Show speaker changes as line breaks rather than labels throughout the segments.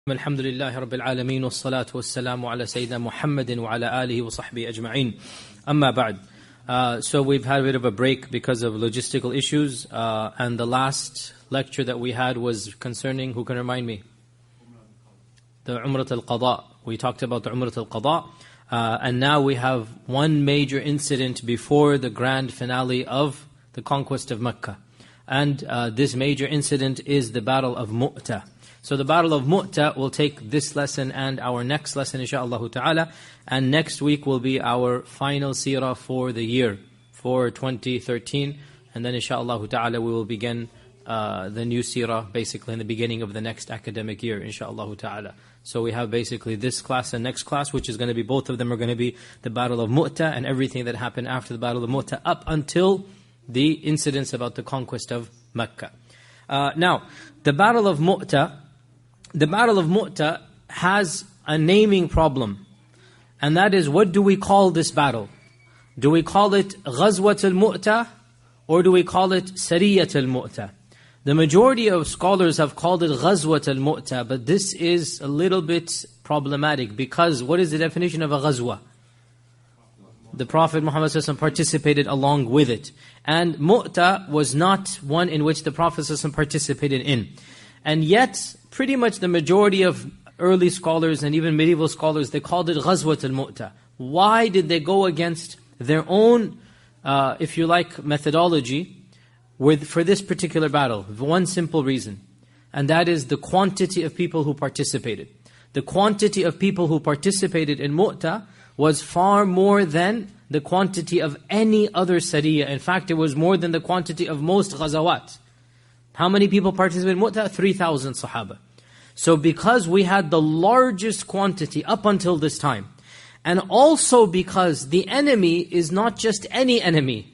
الحمد لله رب العالمين والصلاة والسلام على سيدنا محمد وعلى آله وصحبه أجمعين أما بعد. So we've had a bit of a break because of logistical issues, and the last lecture that we had was concerning, who can remind me? The Umrat al-Qada. We talked about the Umrat al-Qada, and now we have one major incident before the grand finale of the conquest of Mecca. And this major incident is the Battle of Mutah. So the Battle of Mutah will take this lesson and our next lesson, inshaAllah ta'ala. And next week will be our final seerah for the year, for 2013. And then inshaAllah ta'ala we will begin the new seerah basically in the beginning of the next academic year, inshaAllah ta'ala. So we have basically this class and next class, which is going to be, both of them are going to be the Battle of Mutah and everything that happened after the Battle of Mutah up until the incidents about the conquest of Mecca. Now, the Battle of Mutah, has a naming problem. And that is, what do we call this battle? Do we call it Ghazwat al-Mu'tah, or do we call it Sariyat al-Mu'tah? The majority of scholars have called it Ghazwat al-Mu'tah, but this is a little bit problematic, because what is the definition of a Ghazwa? The Prophet Muhammad ﷺ participated along with it. And Mu'tah was not one in which the Prophet ﷺ participated in. And yet, pretty much the majority of early scholars and even medieval scholars, they called it Ghazwat al-Mu'tah. Why did they go against their own, if you like, methodology for this particular battle? One simple reason, and that is the quantity of people who participated. The quantity of people who participated in Mu'tah was far more than the quantity of any other sariyah. In fact, it was more than the quantity of most ghazawat. How many people participated in Mutah? 3,000 Sahaba. So because we had the largest quantity up until this time, and also because the enemy is not just any enemy,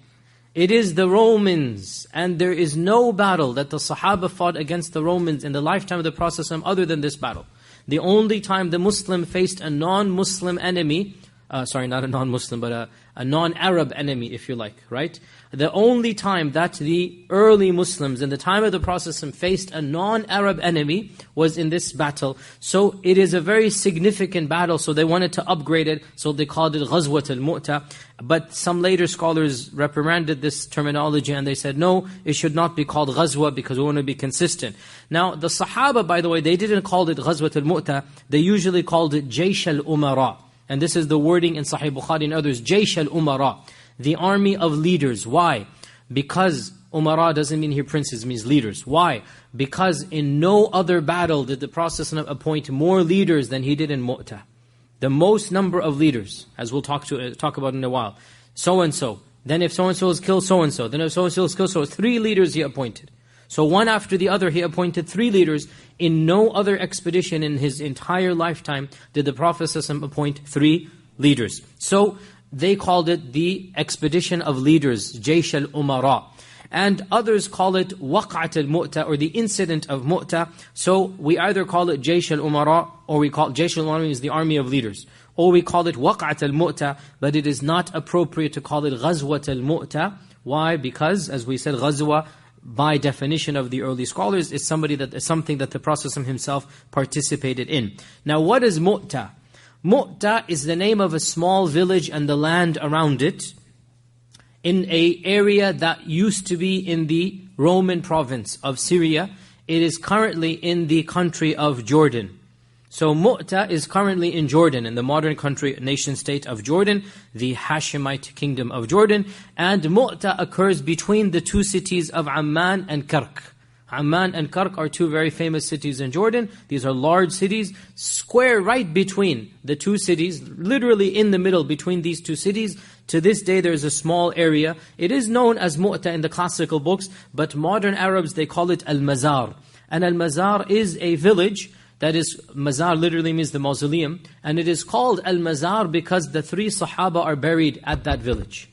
it is the Romans, and there is no battle that the Sahaba fought against the Romans in the lifetime of the Prophet other than this battle. The only time the Muslim faced a non-Muslim enemy, not a non-Muslim, but a non-Arab enemy, if you like, right? The only time that the early Muslims in the time of the Prophet faced a non-Arab enemy was in this battle. So it is a very significant battle, so they wanted to upgrade it, so they called it Ghazwat al-Mu'tah. But some later scholars reprimanded this terminology and they said, no, it should not be called Ghazwa because we want to be consistent. Now, the Sahaba, by the way, they didn't call it Ghazwat al-Mu'tah, they usually called it Jaysh al-Umara. And this is the wording in Sahih Bukhari and others, Jaysh al-Umara, the army of leaders. Why? Because Umara doesn't mean here princes, it means leaders. Why? Because in no other battle did the Prophet appoint more leaders than he did in Mu'tah. The most number of leaders, as we'll talk about in a while. So-and-so. Then if so-and-so is killed, so-and-so. Then if so-and-so is killed, so 3 leaders he appointed. So one after the other, he appointed 3 leaders. In no other expedition in his entire lifetime did the Prophet ﷺ appoint 3 leaders. So they called it the expedition of leaders, Jaysh al-Umara. And others call it Waq'at al-Mu'tah, or the incident of Mu'tah. So we either call it Jaysh al-Umara, or we call Jaysh al-Umara means the army of leaders. Or we call it Waq'at al-Mu'tah, but it is not appropriate to call it Ghazwat al-Mu'tah. Why? Because, as we said, Ghazwa, by definition of the early scholars, is something that the Prophet himself participated in. Now, what is Mu'tah? Mu'tah is the name of a small village and the land around it in an area that used to be in the Roman province of Syria. It is currently in the country of Jordan. So Mu'tah is currently in Jordan, in the modern country, nation-state of Jordan, the Hashemite kingdom of Jordan. And Mu'tah occurs between the 2 cities of Amman and Kark. Amman and Kark are 2 very famous cities in Jordan. These are large cities, square right between the 2 cities, literally in the middle between these 2 cities. To this day there is a small area. It is known as Mu'tah in the classical books, but modern Arabs, they call it Al-Mazar. And Al-Mazar is a village. That is, Mazar literally means the mausoleum. And it is called Al-Mazar because the 3 Sahaba are buried at that village.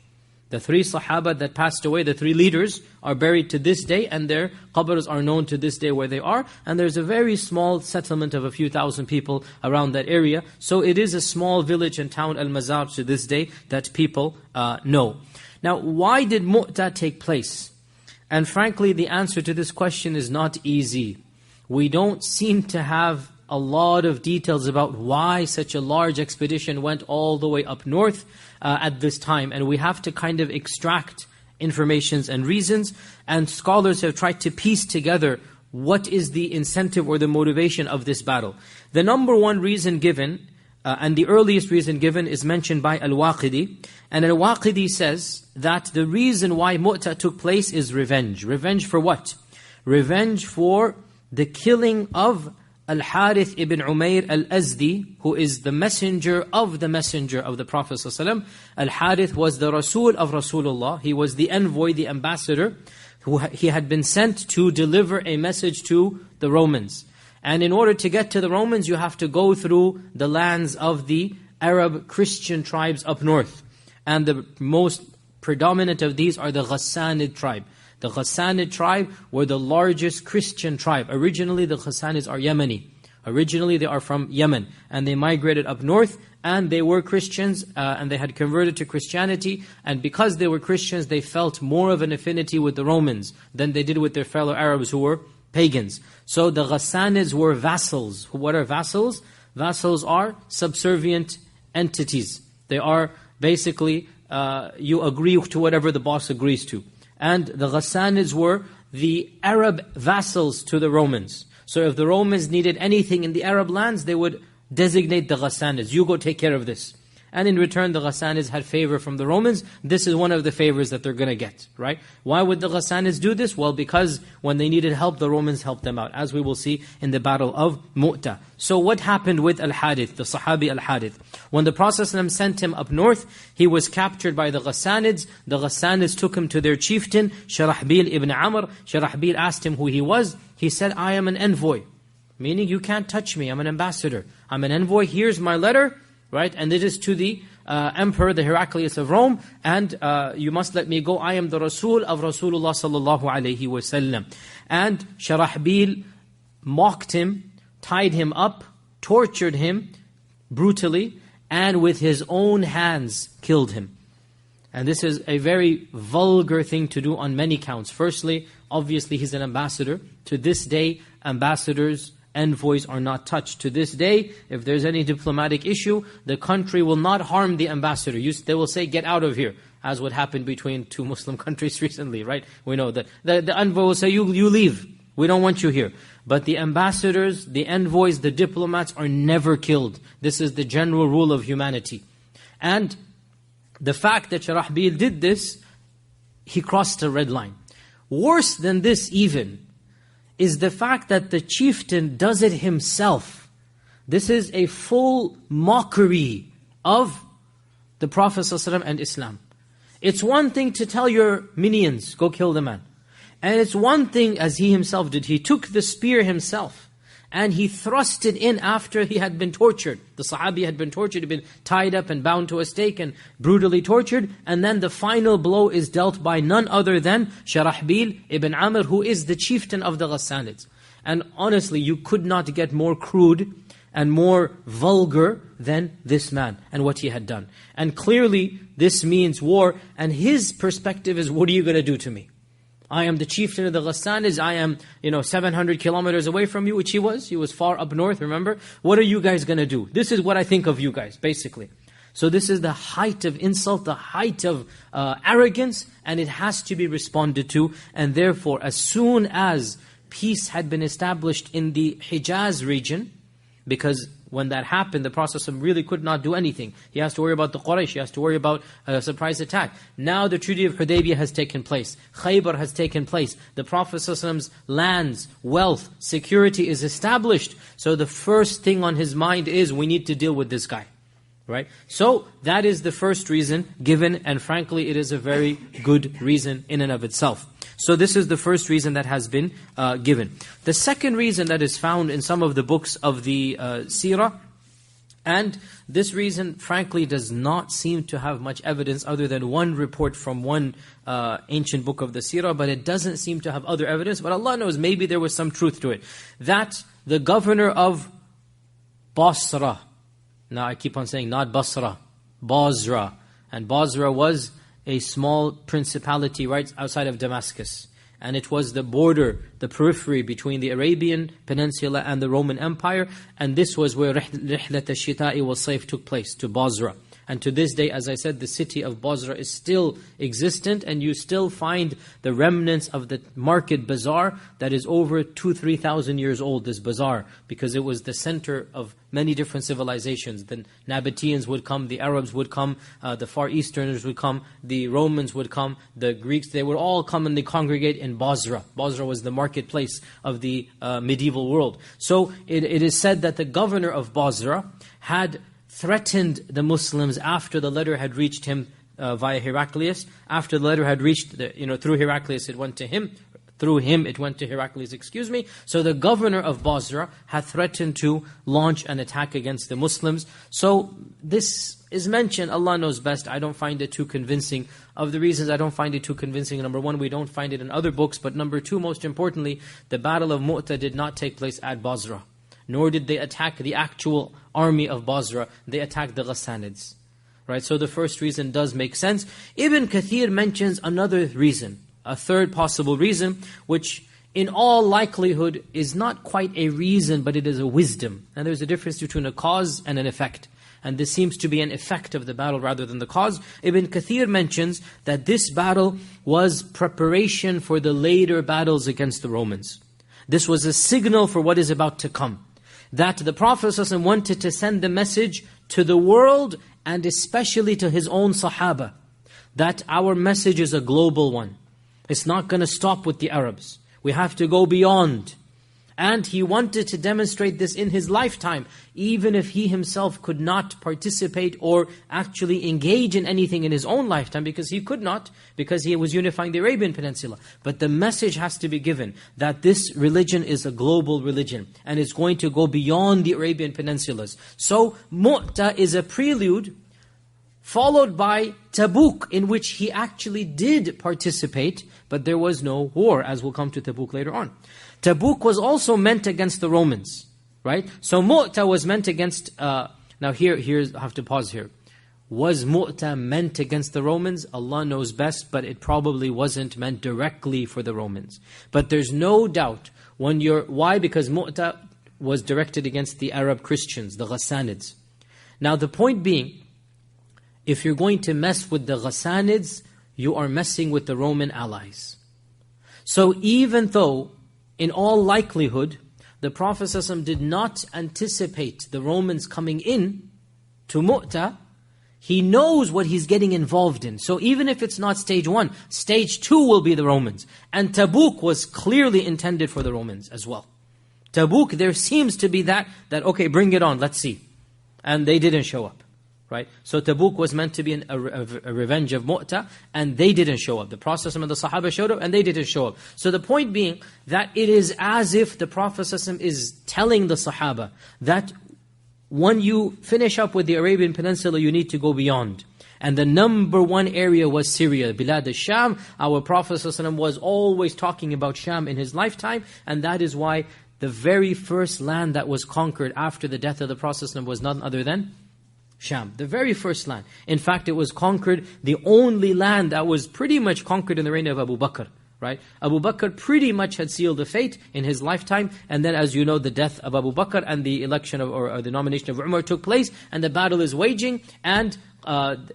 The 3 Sahaba that passed away, the 3 leaders, are buried to this day, and their qabrs are known to this day where they are. And there's a very small settlement of a few thousand people around that area. So it is a small village and town, Al-Mazar, to this day, that people know. Now, why did Mu'tah take place? And frankly, the answer to this question is not easy. We don't seem to have a lot of details about why such a large expedition went all the way up north at this time. And we have to kind of extract informations and reasons. And scholars have tried to piece together what is the incentive or the motivation of this battle. The number one reason given, and the earliest reason given, is mentioned by Al-Waqidi. And Al-Waqidi says that the reason why Mutah took place is revenge. Revenge for what? Revenge for the killing of Al-Harith ibn Umayr al-Azdi, who is the messenger of the Prophet ﷺ. Al-Harith was the Rasul of Rasulullah. He was the envoy, the ambassador, he had been sent to deliver a message to the Romans. And in order to get to the Romans, you have to go through the lands of the Arab Christian tribes up north. And the most predominant of these are the Ghassanid tribe. The Ghassanid tribe were the largest Christian tribe. Originally, the Ghassanids are Yemeni. Originally, they are from Yemen. And they migrated up north, and they were Christians, and they had converted to Christianity. And because they were Christians, they felt more of an affinity with the Romans than they did with their fellow Arabs who were pagans. So the Ghassanids were vassals. What are vassals? Vassals are subservient entities. They are basically, you agree to whatever the boss agrees to. And the Ghassanids were the Arab vassals to the Romans. So if the Romans needed anything in the Arab lands, they would designate the Ghassanids. You go take care of this. And in return, the Ghassanids had favor from the Romans. This is one of the favors that they're going to get, right? Why would the Ghassanids do this? Well, because when they needed help, the Romans helped them out, as we will see in the battle of Mutah. So what happened with Al-Harith, the Sahabi Al-Harith? When the Prophet ﷺ sent him up north, he was captured by the Ghassanids. The Ghassanids took him to their chieftain, Sharahbil ibn Amr. Sharahbil asked him who he was. He said, I am an envoy. Meaning, you can't touch me, I'm an ambassador. I'm an envoy, here's my letter. Right? And it is to the emperor, the Heraclius of Rome, and you must let me go. I am the Rasul of Rasulullah sallallahu alayhi wa sallam. And Sharahbil mocked him, tied him up, tortured him brutally, and with his own hands killed him. And this is a very vulgar thing to do on many counts. Firstly, obviously he's an ambassador. To this day, ambassadors, envoys are not touched. To this day, if there's any diplomatic issue, the country will not harm the ambassador. They will say, get out of here, as what happened between two Muslim countries recently, right? We know that. The envoy will say, you leave. We don't want you here. But the ambassadors, the envoys, the diplomats are never killed. This is the general rule of humanity. And the fact that Sharahbil did this, he crossed a red line. Worse than this even, is the fact that the chieftain does it himself. This is a full mockery of the Prophet ﷺ and Islam. It's one thing to tell your minions, go kill the man. And it's one thing, as he himself did, he took the spear himself and he thrust it in after he had been tortured. The Sahabi had been tortured, he'd been tied up and bound to a stake and brutally tortured. And then the final blow is dealt by none other than Sharahbil ibn Amr, who is the chieftain of the Ghassanids. And honestly, you could not get more crude and more vulgar than this man and what he had done. And clearly, this means war. And his perspective is, what are you going to do to me? I am the chieftain of the Ghassanids. I am, 700 kilometers away from you, which he was. He was far up north, remember? What are you guys going to do? This is what I think of you guys, basically. So this is the height of insult, the height of arrogance, and it has to be responded to. And therefore, as soon as peace had been established in the Hijaz region, because when that happened, the Prophet really could not do anything. He has to worry about the Quraysh, he has to worry about a surprise attack. Now the Treaty of Hudaybiyah has taken place. Khaybar has taken place. The Prophet's lands, wealth, security is established. So the first thing on his mind is, we need to deal with this guy. Right? So that is the first reason given, and frankly it is a very good reason in and of itself. So this is the first reason that has been given. The second reason that is found in some of the books of the Seerah, and this reason frankly does not seem to have much evidence other than one report from one ancient book of the Seerah, but it doesn't seem to have other evidence, but Allah knows, maybe there was some truth to it. That the governor of Basra, now I keep on saying not Basra, Basra, and Basra was a small principality right outside of Damascus. and it was the border, the periphery between the Arabian Peninsula and the Roman Empire, and this was where Rihlat al-Shita'i wal-Sayf took place, to Basra. And to this day, as I said, the city of Basra is still existent, and you still find the remnants of the market bazaar that is over 2,000-3,000 years old, this bazaar, because it was the center of many different civilizations. The Nabateans would come, the Arabs would come, the Far Easterners would come, the Romans would come, the Greeks, they would all come and they congregate in Basra. Basra was the marketplace of the medieval world. So it is said that the governor of Basra had threatened the Muslims after the letter had reached him via Heraclius. After the letter had reached, through Heraclius it went to him. Through him it went to Heraclius, So the governor of Basra had threatened to launch an attack against the Muslims. So this is mentioned, Allah knows best. I don't find it too convincing. Of the reasons I don't find it too convincing, number one, we don't find it in other books. But number two, most importantly, the battle of Mutah did not take place at Basra. Nor did they attack the actual army of Basra. They attacked the Ghassanids. Right? So the first reason does make sense. Ibn Kathir mentions another reason, a third possible reason, which in all likelihood is not quite a reason, but it is a wisdom. And there's a difference between a cause and an effect. And this seems to be an effect of the battle rather than the cause. Ibn Kathir mentions that this battle was preparation for the later battles against the Romans. This was a signal for what is about to come. That the Prophet ﷺ wanted to send the message to the world and especially to his own Sahaba. That our message is a global one. It's not going to stop with the Arabs. We have to go beyond. And he wanted to demonstrate this in his lifetime, even if he himself could not participate or actually engage in anything in his own lifetime, because he could not, because he was unifying the Arabian Peninsula. But the message has to be given that this religion is a global religion, and it's going to go beyond the Arabian Peninsulas. So Mu'tah is a prelude, followed by Tabuk, in which he actually did participate, but there was no war, as we'll come to Tabuk later on. Tabuk was also meant against the Romans, right? So Mu'tah was meant against, now I have to pause here. Was Mu'tah meant against the Romans? Allah knows best, but it probably wasn't meant directly for the Romans. But there's no doubt, why? Because Mu'tah was directed against the Arab Christians, the Ghassanids. Now the point being, if you're going to mess with the Ghassanids, you are messing with the Roman allies. So even though, in all likelihood, the Prophet ﷺ did not anticipate the Romans coming in to Mu'tah, he knows what he's getting involved in. So even if it's not stage 1, stage 2 will be the Romans. And Tabuk was clearly intended for the Romans as well. Tabuk, there seems to be that okay, bring it on, let's see. And they didn't show up. Right? So Tabuk was meant to be a revenge of Mu'tah, and they didn't show up. The Prophet ﷺ and the Sahaba showed up, and they didn't show up. So the point being that it is as if the Prophet ﷺ is telling the Sahaba that when you finish up with the Arabian Peninsula, you need to go beyond. And the number one area was Syria, Bilad al-Sham. Our Prophet ﷺ was always talking about Sham in his lifetime, and that is why the very first land that was conquered after the death of the Prophet ﷺ was none other than Sham, the very first land. In fact, it was conquered, the only land that was pretty much conquered in the reign of Abu Bakr. Right? Abu Bakr pretty much had sealed the fate in his lifetime, and then, as you know, the death of Abu Bakr and the election of, or the nomination of Umar took place, and the battle is waging, and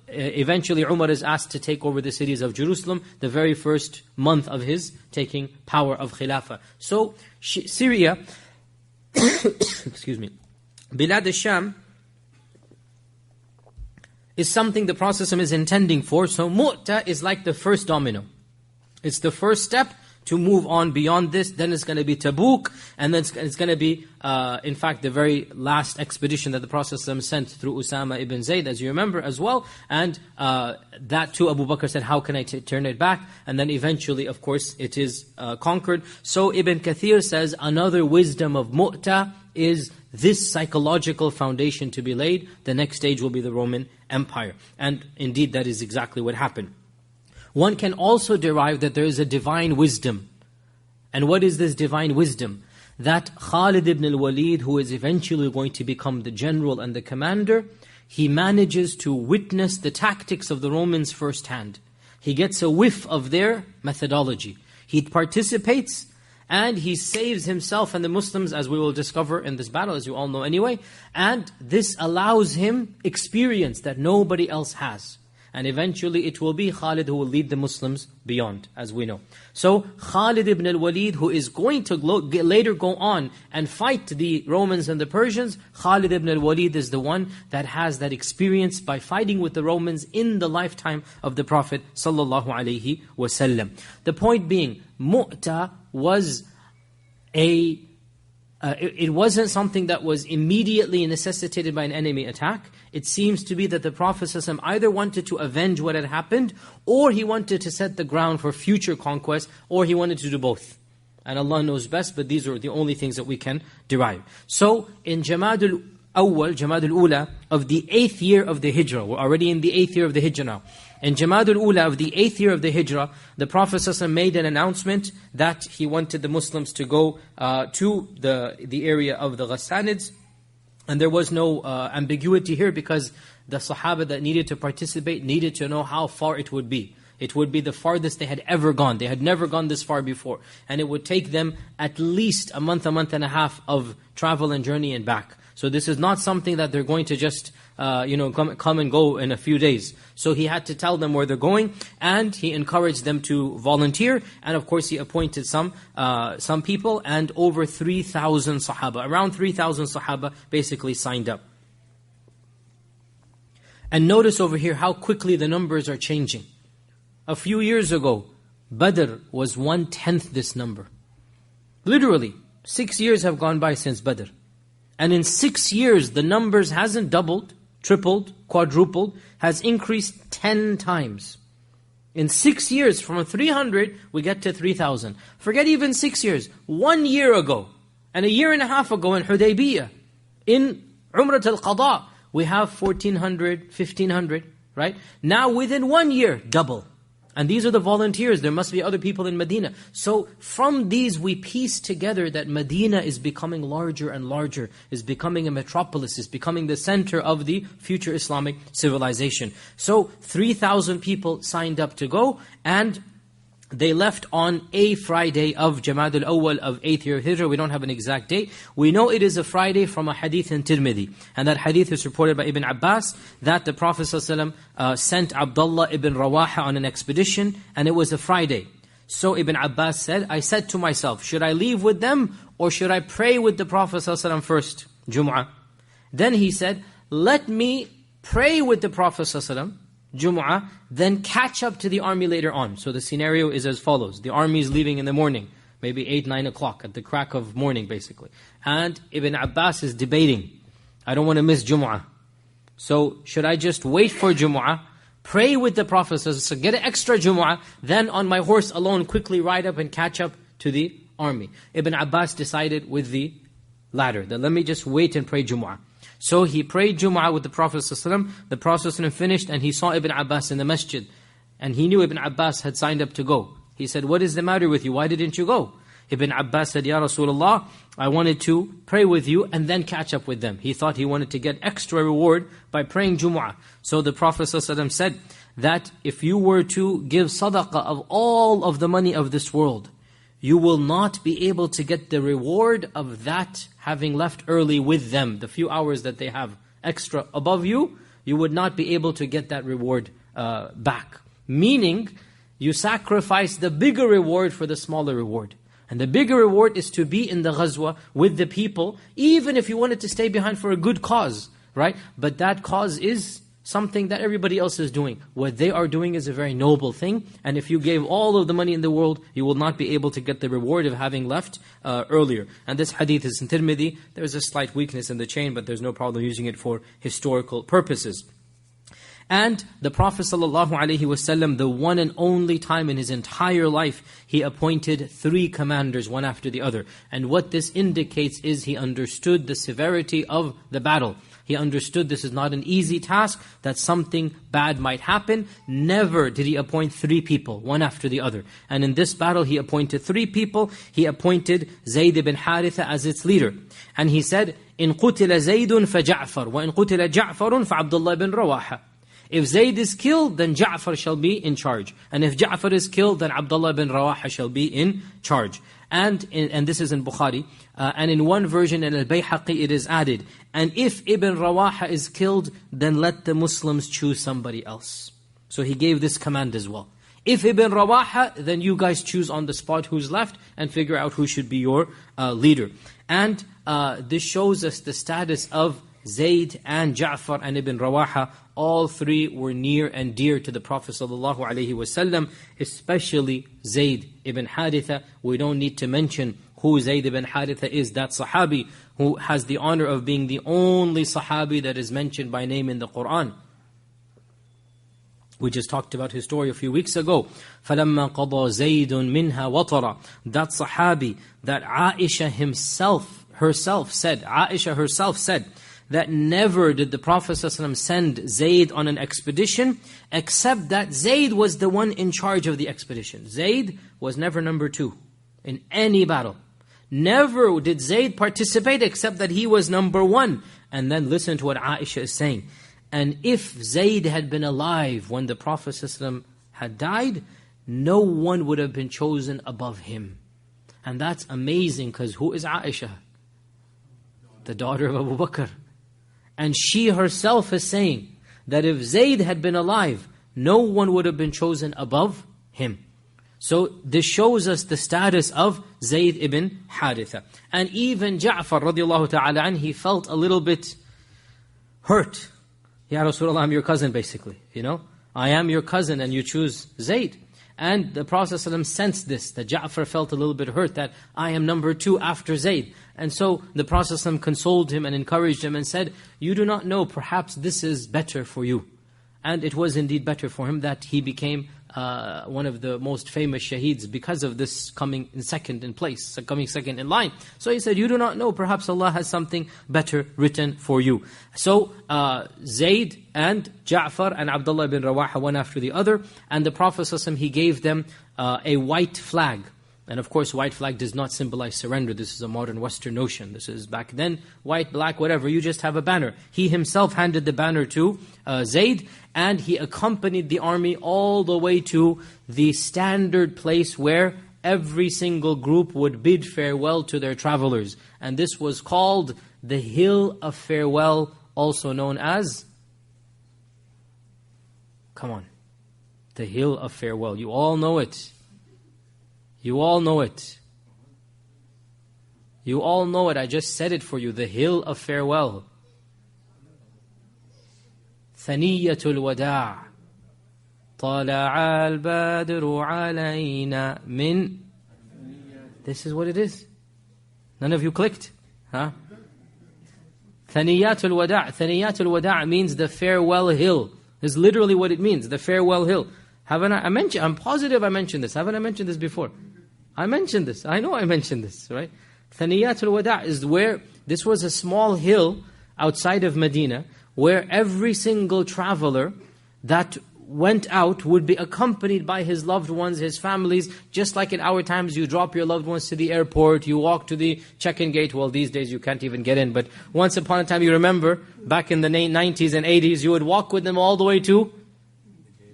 eventually Umar is asked to take over the cities of Jerusalem, the very first month of his taking power of Khilafah. So Syria, excuse me, Bilad al-Sham is something the Prophet is intending for. So Mu'tah is like the first domino. It's the first step to move on beyond this. Then it's going to be Tabuk, and then it's going to be, in fact, the very last expedition that the Prophet sent through Usama ibn Zayd, as you remember as well. And that too, Abu Bakr said, how can I turn it back? And then eventually, of course, it is conquered. So Ibn Kathir says, another wisdom of Mu'tah is this psychological foundation to be laid. The next stage will be the Roman Empire. And indeed, that is exactly what happened. One can also derive that there is a divine wisdom. And what is this divine wisdom? That Khalid ibn al-Walid, who is eventually going to become the general and the commander, he manages to witness the tactics of the Romans firsthand. He gets a whiff of their methodology. He participates and he saves himself and the Muslims, as we will discover in this battle, as you all know anyway. And this allows him experience that nobody else has. And eventually it will be Khalid who will lead the Muslims beyond, as we know. So Khalid ibn al-Walid, who is going to later go on and fight the Romans and the Persians, Khalid ibn al-Walid is the one that has that experience by fighting with the Romans in the lifetime of the Prophet sallallahu alaihi wasallam. The point being, Mutah was it wasn't something that was immediately necessitated by an enemy attack. It seems to be that the Prophet ﷺ either wanted to avenge what had happened, or he wanted to set the ground for future conquest, or he wanted to do both. And Allah knows best, but these are the only things that we can derive. So in Jamad al-Ula of the 8th year of the Hijrah, we're already in the 8th year of the Hijrah now. In Jamad al-Ula of the 8th year of the Hijrah, the Prophet ﷺ made an announcement that he wanted the Muslims to go to the area of the Ghassanids. And there was no ambiguity here, because the Sahaba that needed to participate needed to know how far it would be. It would be the farthest they had ever gone. They had never gone this far before. And it would take them at least a month and a half of travel and journey and back. So this is not something that they're going to just come and go in a few days. So he had to tell them where they're going, and he encouraged them to volunteer. And of course he appointed some people, and over 3,000 Sahaba, around 3,000 Sahaba basically signed up. And notice over here how quickly the numbers are changing. A few years ago, Badr was 1/10 this number. Literally, 6 years have gone by since Badr. And in 6 years, the numbers hasn't doubled, tripled, quadrupled, has increased 10 times. In 6 years, from 300, we get to 3,000. Forget even 6 years. 1 year ago, and a year and a half ago in Hudaybiyah, in Umrat al-Qada, we have 1,400, 1,500, right? Now within 1 year, double. And these are the volunteers. There must be other people in Medina. So from these we piece together that Medina is becoming larger and larger, is becoming a metropolis, is becoming the center of the future Islamic civilization. So 3,000 people signed up to go, and they left on a Friday of Jamad al-Awwal of 8th year Hijrah. We don't have an exact date. We know it is a Friday from a hadith in Tirmidhi. And that hadith is reported by Ibn Abbas, that the Prophet ﷺ sent Abdullah ibn Rawaha on an expedition, and it was a Friday. So Ibn Abbas said, I said to myself, should I leave with them, or should I pray with the Prophet ﷺ first, Jum'ah? Then he said, let me pray with the Prophet ﷺ, Jumu'ah, then catch up to the army later on. So the scenario is as follows. The army is leaving in the morning, maybe 8, 9 o'clock, at the crack of morning basically. And Ibn Abbas is debating, I don't want to miss Jumu'ah. So should I just wait for Jumu'ah, pray with the Prophet, so get an extra Jumu'ah, then on my horse alone quickly ride up and catch up to the army? Ibn Abbas decided with the latter, that let me just wait and pray Jumu'ah. So he prayed Jumu'ah with the Prophet ﷺ. The Prophet ﷺ finished, and he saw Ibn Abbas in the masjid. And he knew Ibn Abbas had signed up to go. He said, what is the matter with you? Why didn't you go? Ibn Abbas said, Ya Rasulullah, I wanted to pray with you and then catch up with them. He thought he wanted to get extra reward by praying Jumu'ah. So the Prophet ﷺ said that if you were to give sadaqah of all of the money of this world, you will not be able to get the reward of that having left early with them. The few hours that they have extra above you, you would not be able to get that reward back. Meaning, you sacrifice the bigger reward for the smaller reward. And the bigger reward is to be in the ghazwa with the people, even if you wanted to stay behind for a good cause, right? But that cause is something that everybody else is doing. What they are doing is a very noble thing, and if you gave all of the money in the world, you will not be able to get the reward of having left earlier. And this hadith is in Tirmidhi. There's a slight weakness in the chain, but there's no problem using it for historical purposes. And the Prophet ﷺ, the one and only time in his entire life, he appointed 3 commanders, one after the other. And what this indicates is he understood the severity of the battle. He understood this is not an easy task, that something bad might happen. Never did he appoint 3 people, one after the other. And in this battle he appointed 3 people. He appointed Zayd ibn Haritha as its leader. And he said, إِن قُتِلَ زَيْدٌ فَجَعْفَرٌ وَإِن قُتِلَ جَعْفَرٌ فَعَبْدُ اللَّهِ ibn Rawaha. If Zayd is killed, then Ja'far shall be in charge. And if Ja'far is killed, then Abdullah bin Rawaha shall be in charge. And this is in Bukhari. And in one version in Al-Bayhaqi it is added, and if Ibn Rawaha is killed, then let the Muslims choose somebody else. So he gave this command as well. If Ibn Rawaha, then you guys choose on the spot who's left and figure out who should be your leader. And this shows us the status of Zayd and Ja'far and Ibn Rawaha. All three were near and dear to the Prophet ﷺ, especially Zayd ibn Haritha. We don't need to mention who Zayd ibn Haritha is, that Sahabi who has the honor of being the only Sahabi that is mentioned by name in the Qur'an. We just talked about his story a few weeks ago. فَلَمَّا قَضَى زَيْدٌ مِنْهَا وَطَرًا. That Sahabi that Aisha herself said, that never did the Prophet ﷺ send Zayd on an expedition, except that Zayd was the one in charge of the expedition. Zayd was never number 2 in any battle. Never did Zayd participate except that he was number 1. And then listen to what Aisha is saying. And if Zayd had been alive when the Prophet ﷺ had died, no one would have been chosen above him. And that's amazing, because who is Aisha? The daughter of Abu Bakr. And she herself is saying that if Zayd had been alive, no one would have been chosen above him. So this shows us the status of Zayd ibn Haritha. And even Ja'far radiallahu ta'ala anh, he felt a little bit hurt. Ya Rasulullah, I'm your cousin basically. I am your cousin and you choose Zayd. And the Prophet ﷺ sensed this, that Ja'far felt a little bit hurt, that I am number 2 after Zayd. And so the Prophet ﷺ consoled him and encouraged him and said, you do not know, perhaps this is better for you. And it was indeed better for him that he became one of the most famous shaheeds because of this coming second in place, coming second in line. So he said, you do not know, perhaps Allah has something better written for you. So Zayd and Ja'far and Abdullah bin Rawaha, one after the other, and the Prophet ﷺ, he gave them a white flag. And of course, white flag does not symbolize surrender. This is a modern Western notion. This is back then, white, black, whatever, you just have a banner. He himself handed the banner to Zayd, and he accompanied the army all the way to the standard place where every single group would bid farewell to their travelers. And this was called the Hill of Farewell, also known as... Come on. The Hill of Farewell. You all know it. You all know it. You all know it. I just said it for you. The Hill of Farewell. Thaniyatul Wada'. طَلَعَ الْبَدْرُ عَلَيْنَا مِنْ. This is what it is. None of you clicked? Huh? Thaniyatul Wada'. Thaniyatul Wada' means the farewell hill. Is literally what it means, the farewell hill. I'm positive I mentioned this. Haven't I mentioned this before? I mentioned this. I know I mentioned this, right? Thaniyatul Wada' is where, this was a small hill outside of Medina, where every single traveler that went out would be accompanied by his loved ones, his families. Just like in our times, you drop your loved ones to the airport, you walk to the check-in gate. Well, these days you can't even get in, but once upon a time, you remember, back in the 90s and 80s, you would walk with them all the way to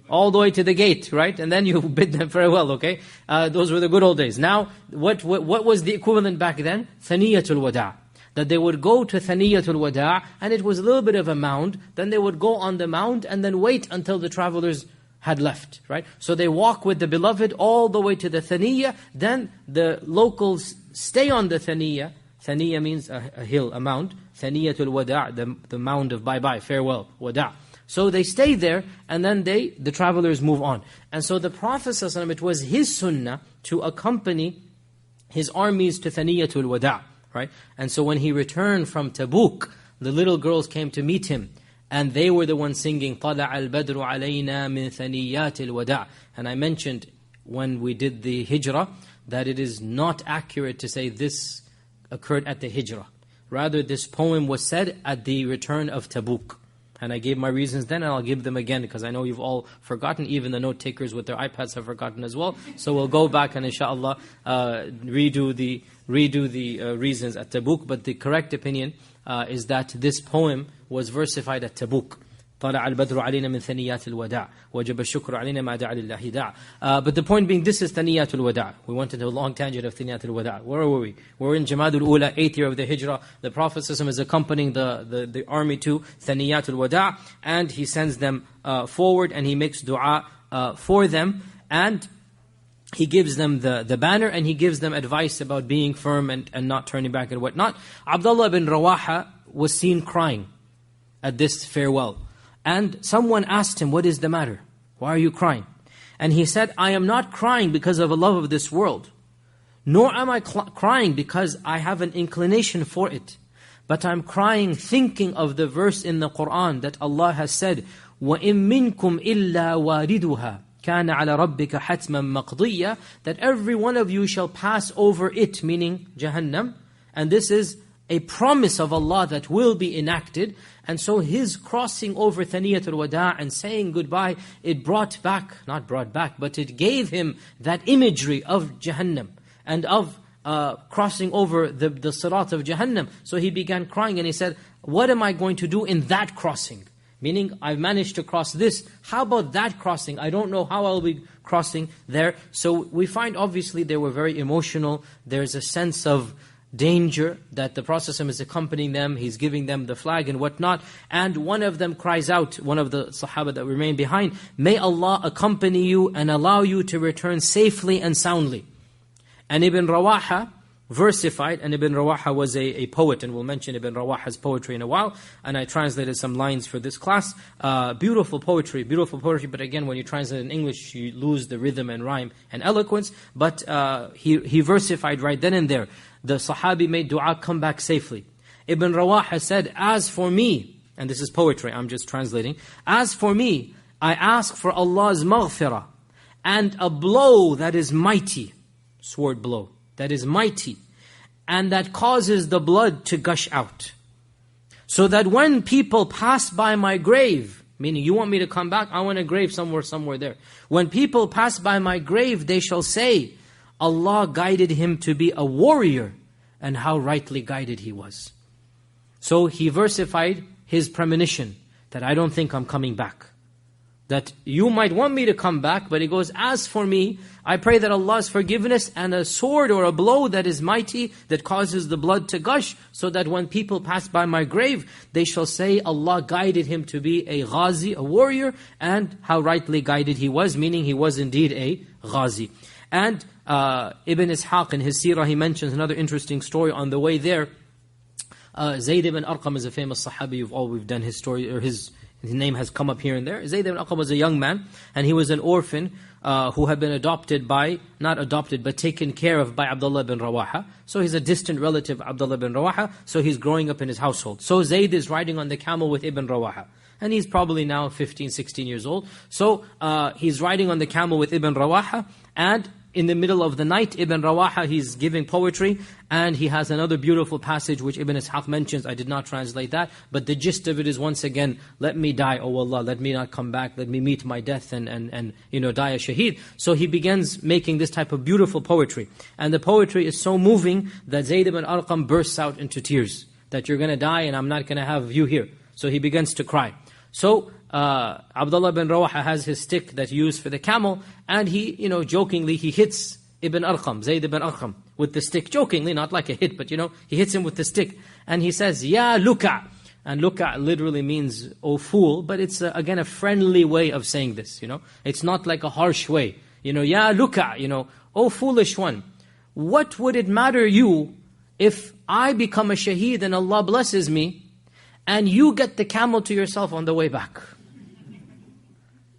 the gate, right? And then you bid them farewell, okay? Those were the good old days. Now, what was the equivalent back then? Thaniyatul Wada'. That they would go to Thaniyatul Wada', and it was a little bit of a mound. Then they would go on the mound and then wait until the travelers had left, right? So they walk with the beloved all the way to the Thaniya. Then the locals stay on the Thaniya. Thaniya means a hill, a mound. Thaniyatul Wada', the mound of bye-bye, farewell, Wada'. So they stay there, and then the travelers move on. And so the Prophet ﷺ, it was his sunnah to accompany his armies to Thaniyatul Wada', right? And so when he returned from Tabuk, the little girls came to meet him, and they were the ones singing, طَلَعَ الْبَدْرُ عَلَيْنَا مِنْ ثَنِيَّاتِ الْوَدَاعِ. And I mentioned when we did the hijrah, that it is not accurate to say this occurred at the hijrah. Rather, this poem was said at the return of Tabuk. And I gave my reasons then, and I'll give them again, because I know you've all forgotten. Even the note takers with their iPads have forgotten as well. So we'll go back and inshallah redo the reasons at Tabuk. But the correct opinion is that this poem was versified at Tabuk. طلع البدر علينا من ثنيات الوداع وجب الشكر علينا ما دعا لله داع. But the point being, this is ثنيات الوداع. We went into a long tangent of ثنيات الوداع. Where were we? We're in Jamadul Ula, 8th year of the Hijrah. The Prophet is accompanying the army to ثنيات الوداع, and he sends them forward and he makes dua for them, and he gives them the banner, and he gives them advice about being firm and not turning back and whatnot. Abdullah bin Rawaha was seen crying at this farewell. And someone asked him, what is the matter? Why are you crying? And he said, I am not crying because of a love of this world, nor am I crying because I have an inclination for it. But I'm crying thinking of the verse in the Qur'an that Allah has said, وَإِن مِّنكُمْ إِلَّا وَارِدُهَا كَانَ عَلَى رَبِّكَ حَتْمًا مَقْضِيًّا, that every one of you shall pass over it, meaning Jahannam. And this is a promise of Allah that will be enacted. And so his crossing over Thaniyatul Wada' and saying goodbye, it brought back, not brought back, but it gave him that imagery of Jahannam and of crossing over the Sirat of Jahannam. So he began crying and he said, what am I going to do in that crossing? Meaning, I've managed to cross this. How about that crossing? I don't know how I'll be crossing there. So we find obviously they were very emotional. There's a sense of danger that the Prophet is accompanying them, he's giving them the flag and whatnot. And one of them cries out, one of the Sahaba that remained behind, may Allah accompany you and allow you to return safely and soundly. And Ibn Rawaha versified, and Ibn Rawaha was a poet, and we'll mention Ibn Rawaha's poetry in a while, and I translated some lines for this class. Beautiful poetry, but again, when you translate in English, you lose the rhythm and rhyme and eloquence. But he versified right then and there. The Sahabi made dua, come back safely. Ibn Rawaha said, as for me, and this is poetry, I'm just translating, as for me, I ask for Allah's maghfirah, and a blow that is mighty, sword blow, that is mighty, and that causes the blood to gush out. So that when people pass by my grave, meaning you want me to come back, I want a grave somewhere there. When people pass by my grave, they shall say, Allah guided him to be a warrior, and how rightly guided he was. So he versified his premonition, that I don't think I'm coming back. That you might want me to come back, but he goes, as for me, I pray that Allah's forgiveness and a sword or a blow that is mighty, that causes the blood to gush, so that when people pass by my grave, they shall say, Allah guided him to be a ghazi, a warrior, and how rightly guided he was, meaning he was indeed a ghazi. And Ibn Ishaq in his Seerah, he mentions another interesting story on the way there. Zayd ibn Arqam is a famous Sahabi, we've done his story, or his name has come up here and there. Zayd ibn Arqam was a young man, and he was an orphan who had been not adopted, but taken care of by Abdullah bin Rawaha. So he's a distant relative of Abdullah bin Rawaha, so he's growing up in his household. So Zayd is riding on the camel with Ibn Rawaha. And he's probably now 15, 16 years old. So he's riding on the camel with Ibn Rawaha, and in the middle of the night, Ibn Rawaha, he's giving poetry, and he has another beautiful passage which Ibn Ishaq mentions. I did not translate that, but the gist of it is once again, let me die, O Allah, let me not come back, let me meet my death and die a shaheed. So he begins making this type of beautiful poetry. And the poetry is so moving that Zayd ibn Arqam bursts out into tears, that you're going to die and I'm not going to have you here. So he begins to cry. So Abdullah bin Rawaha has his stick that he used for the camel, and he, jokingly, he hits Ibn Arqam, Zayd ibn Arqam, with the stick, jokingly, not like a hit, but he hits him with the stick, and he says, Ya Luka. And Luka literally means, oh fool, but it's again a friendly way of saying this, It's not like a harsh way. Ya Luka, oh foolish one. What would it matter you if I become a shaheed and Allah blesses me, and you get the camel to yourself on the way back?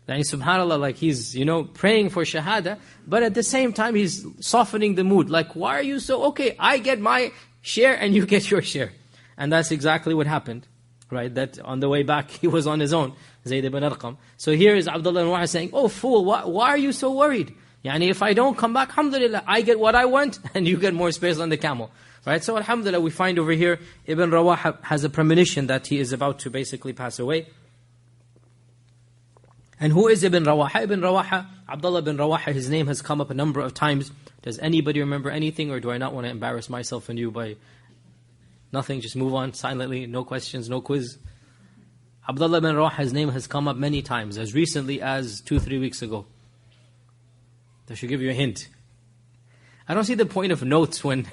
And subhanAllah, like he's, praying for shahada, but at the same time he's softening the mood. Like, why are you so, okay, I get my share and you get your share. And that's exactly what happened, right? That on the way back, he was on his own, Zayd ibn Arqam. So here is Abdullah ibn Wahab saying, oh fool, why are you so worried? If I don't come back, alhamdulillah, I get what I want and you get more space on the camel. Right? So alhamdulillah, we find over here, Ibn Rawaha has a premonition that he is about to basically pass away. And who is Ibn Rawaha? Ibn Rawaha, Abdullah bin Rawaha, his name has come up a number of times. Does anybody remember anything, or do I not want to embarrass myself and you by nothing? Just move on silently, no questions, no quiz. Abdullah bin Rawaha's name has come up many times, as recently as 2-3 weeks ago. That should give you a hint. I don't see the point of notes when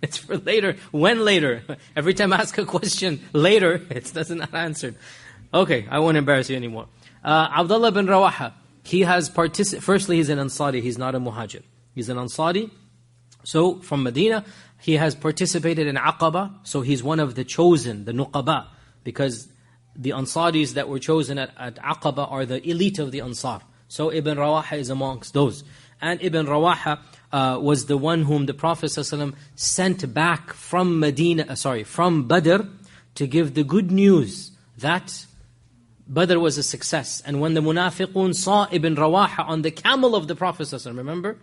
it's for later. When later? Every time I ask a question later, it doesn't not answered. Okay, I won't embarrass you anymore. Abdullah bin Rawaha, he has firstly, he's an Ansari, he's not a Muhajir. He's an Ansari. So from Medina, he has participated in Aqaba, so he's one of the chosen, the Nuqaba, because the Ansaris that were chosen at Aqaba are the elite of the Ansar. So Ibn Rawaha is amongst those. And Ibn Rawaha was the one whom the Prophet ﷺ sent back from from Badr to give the good news that Badr was a success. And when the Munafiqun saw Ibn Rawaha on the camel of the Prophet ﷺ, remember?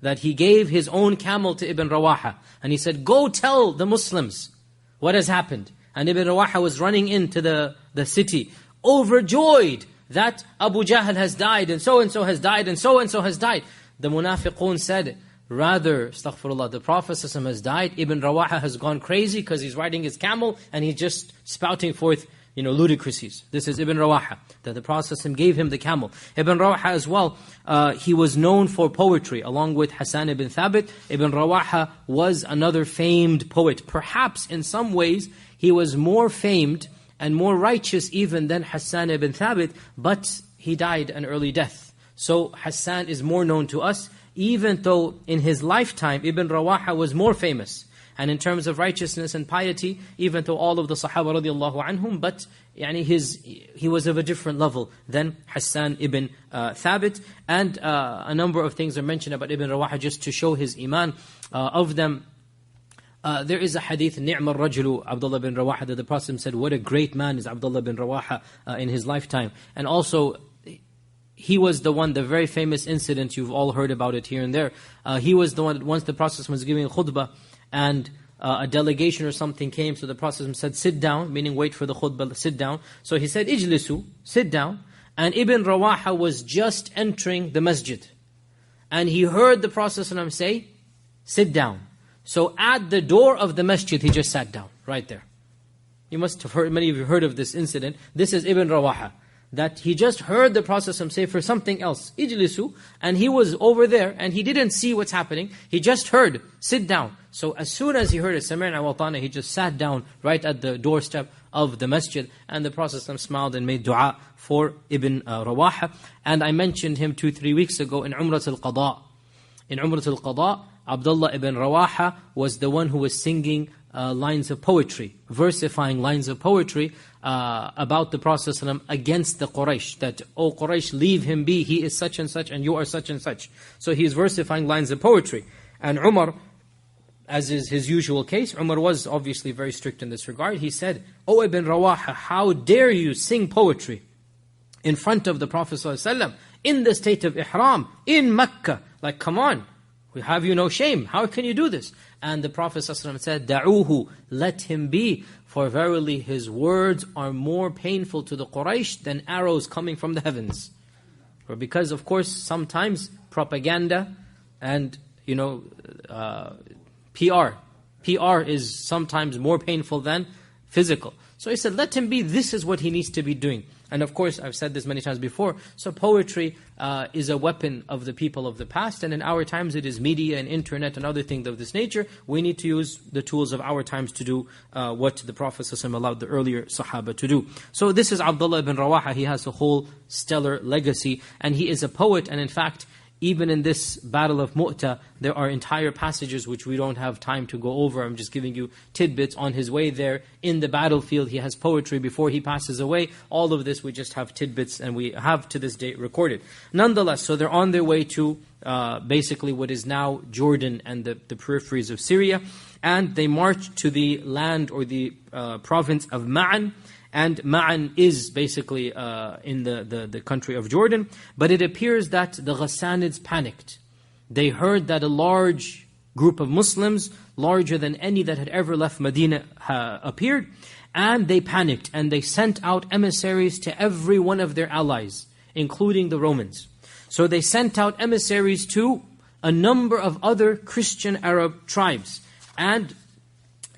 That he gave his own camel to Ibn Rawaha. And he said, go tell the Muslims what has happened. And Ibn Rawaha was running into the city, overjoyed that Abu Jahl has died, and so has died, and so has died. The Munafiqun said, rather, astaghfirullah, the Prophet ﷺ has died, Ibn Rawaha has gone crazy because he's riding his camel and he's just spouting forth ludicrousness. This is Ibn Rawaha, that the Prophet ﷺ gave him the camel. Ibn Rawaha as well, he was known for poetry, along with Hassan ibn Thabit. Ibn Rawaha was another famed poet. Perhaps in some ways, he was more famed and more righteous even than Hassan ibn Thabit, but he died an early death. So Hassan is more known to us, even though in his lifetime, Ibn Rawaha was more famous. And in terms of righteousness and piety, even though all of the Sahaba radiallahu anhum, but he was of a different level than Hassan ibn Thabit. And a number of things are mentioned about Ibn Rawaha just to show his iman. Of them, there is a hadith, Ni'ma al-Rajulu Abdullah bin Rawaha, that the Prophet said, what a great man is Abdullah bin Rawaha in his lifetime. And also, he was the one, the very famous incident, you've all heard about it here and there. He was the one, once the Prophet was giving a khutbah, and a delegation or something came, so the Prophet said, sit down, meaning wait for the khutbah, sit down. So he said, ijlisu, sit down. And Ibn Rawaha was just entering the masjid. And he heard the Prophet say, sit down. So at the door of the masjid, he just sat down, right there. You must have heard, many of you heard of this incident. This is Ibn Rawaha, that he just heard the Prophet say for something else, ijlisu, and he was over there, and he didn't see what's happening. He just heard, sit down. So as soon as he heard it, sami'na wa ata'na, he just sat down right at the doorstep of the masjid, and the Prophet smiled and made dua for Ibn Rawaha. And I mentioned him 2-3 weeks ago in Umrat al-Qada. In Umrat al-Qada, Abdullah ibn Rawaha was the one who was singing lines of poetry, versifying lines of poetry about the Prophet ﷺ against the Quraysh, that, oh Quraysh, leave him be, he is such and such and you are such and such. So he is versifying lines of poetry. And Umar, as is his usual case, Umar was obviously very strict in this regard. He said, "O Ibn Rawaha, how dare you sing poetry in front of the Prophet ﷺ in the state of Ihram, in Mecca? Like, come on, we have you no shame. How can you do this?" And the Prophet ﷺ said, "Da'uhu, let him be, for verily his words are more painful to the Quraysh than arrows coming from the heavens." Or because, of course, sometimes propaganda and, PR is sometimes more painful than physical. So he said, let him be, this is what he needs to be doing. And of course, I've said this many times before, so poetry is a weapon of the people of the past, and in our times it is media and internet and other things of this nature. We need to use the tools of our times to do what the Prophet ﷺ allowed the earlier Sahaba to do. So this is Abdullah ibn Rawaha. He has a whole stellar legacy, and he is a poet, and in fact, even in this battle of Mutah, there are entire passages which we don't have time to go over. I'm just giving you tidbits. On his way there, in the battlefield, he has poetry before he passes away. All of this, we just have tidbits, and we have to this day recorded. Nonetheless, so they're on their way to basically what is now Jordan and the peripheries of Syria. And they march to the land or the province of Ma'an. And Ma'an is basically in the country of Jordan. But it appears that the Ghassanids panicked. They heard that a large group of Muslims, larger than any that had ever left Medina, appeared. And they panicked. And they sent out emissaries to every one of their allies, including the Romans. So they sent out emissaries to a number of other Christian Arab tribes. And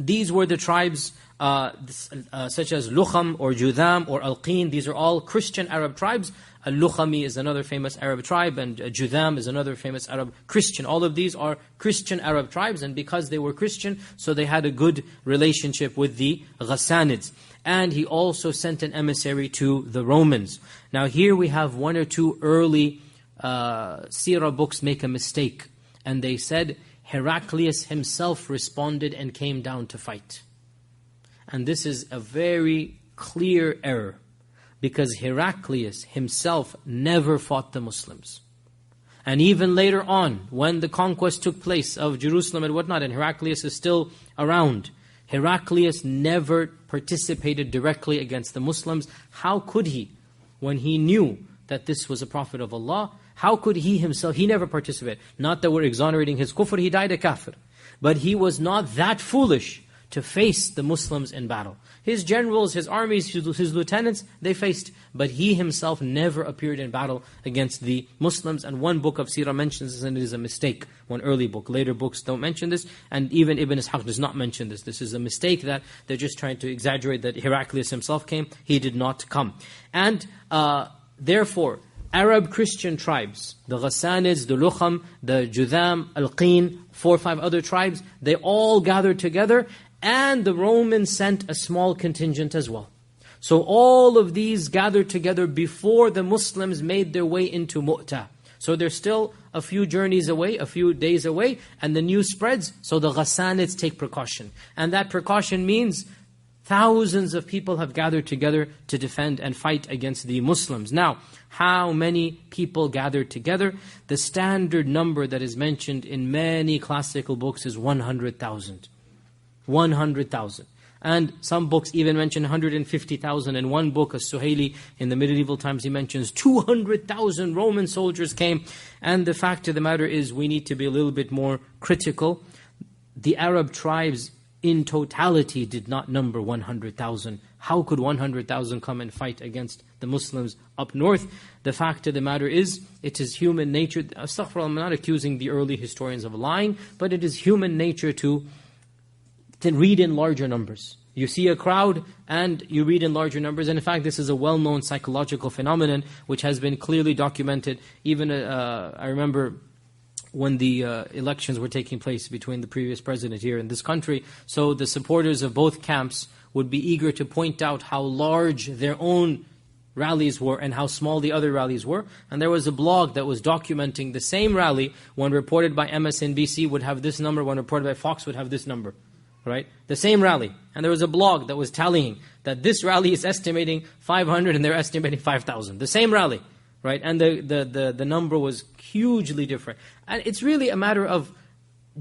these were the tribes such as Lukham or Judham or Alqin. These are all Christian Arab tribes. Al-Lukhami is another famous Arab tribe, and Judham is another famous Arab Christian. All of these are Christian Arab tribes, and because they were Christian, so they had a good relationship with the Ghassanids. And he also sent an emissary to the Romans. Now here we have one or two early seerah books make a mistake. And they said Heraclius himself responded and came down to fight. And this is a very clear error, because Heraclius himself never fought the Muslims. And even later on, when the conquest took place of Jerusalem and whatnot, and Heraclius is still around, Heraclius never participated directly against the Muslims. How could he, when he knew that this was a prophet of Allah? How could he himself, he never participated. Not that we're exonerating his kufr, he died a kafir. But he was not that foolish to face the Muslims in battle. His generals, his armies, his lieutenants, they faced. But he himself never appeared in battle against the Muslims. And one book of Seerah mentions this, and it is a mistake. One early book. Later books don't mention this. And even Ibn Ishaq does not mention this. This is a mistake that they're just trying to exaggerate that Heraclius himself came. He did not come. And therefore, Arab Christian tribes, the Ghassanids, the Lukham, the Judham, Alqin, 4 or 5 other tribes, they all gathered together, and the Romans sent a small contingent as well. So all of these gathered together before the Muslims made their way into Mutah. So they're still a few journeys away, a few days away, and the news spreads, so the Ghassanids take precaution. And that precaution means thousands of people have gathered together to defend and fight against the Muslims. Now, how many people gathered together? The standard number that is mentioned in many classical books is 100,000. 100,000. And some books even mention 150,000. In one book, As-Suhaili, in the medieval times, he mentions 200,000 Roman soldiers came. And the fact of the matter is, we need to be a little bit more critical. The Arab tribes in totality did not number 100,000. How could 100,000 come and fight against the Muslims up north? The fact of the matter is, it is human nature. Astaghfirullah, I'm not accusing the early historians of lying, but it is human nature to read in larger numbers. You see a crowd and you read in larger numbers. And in fact, this is a well-known psychological phenomenon which has been clearly documented. Even, I remember when the elections were taking place between the previous president here in this country, so the supporters of both camps would be eager to point out how large their own rallies were and how small the other rallies were. And there was a blog that was documenting the same rally, when reported by MSNBC would have this number, when reported by Fox would have this number. Right? The same rally. And there was a blog that was tallying that this rally is estimating 500 and they're estimating 5,000. The same rally. Right? And the number was hugely different. And it's really a matter of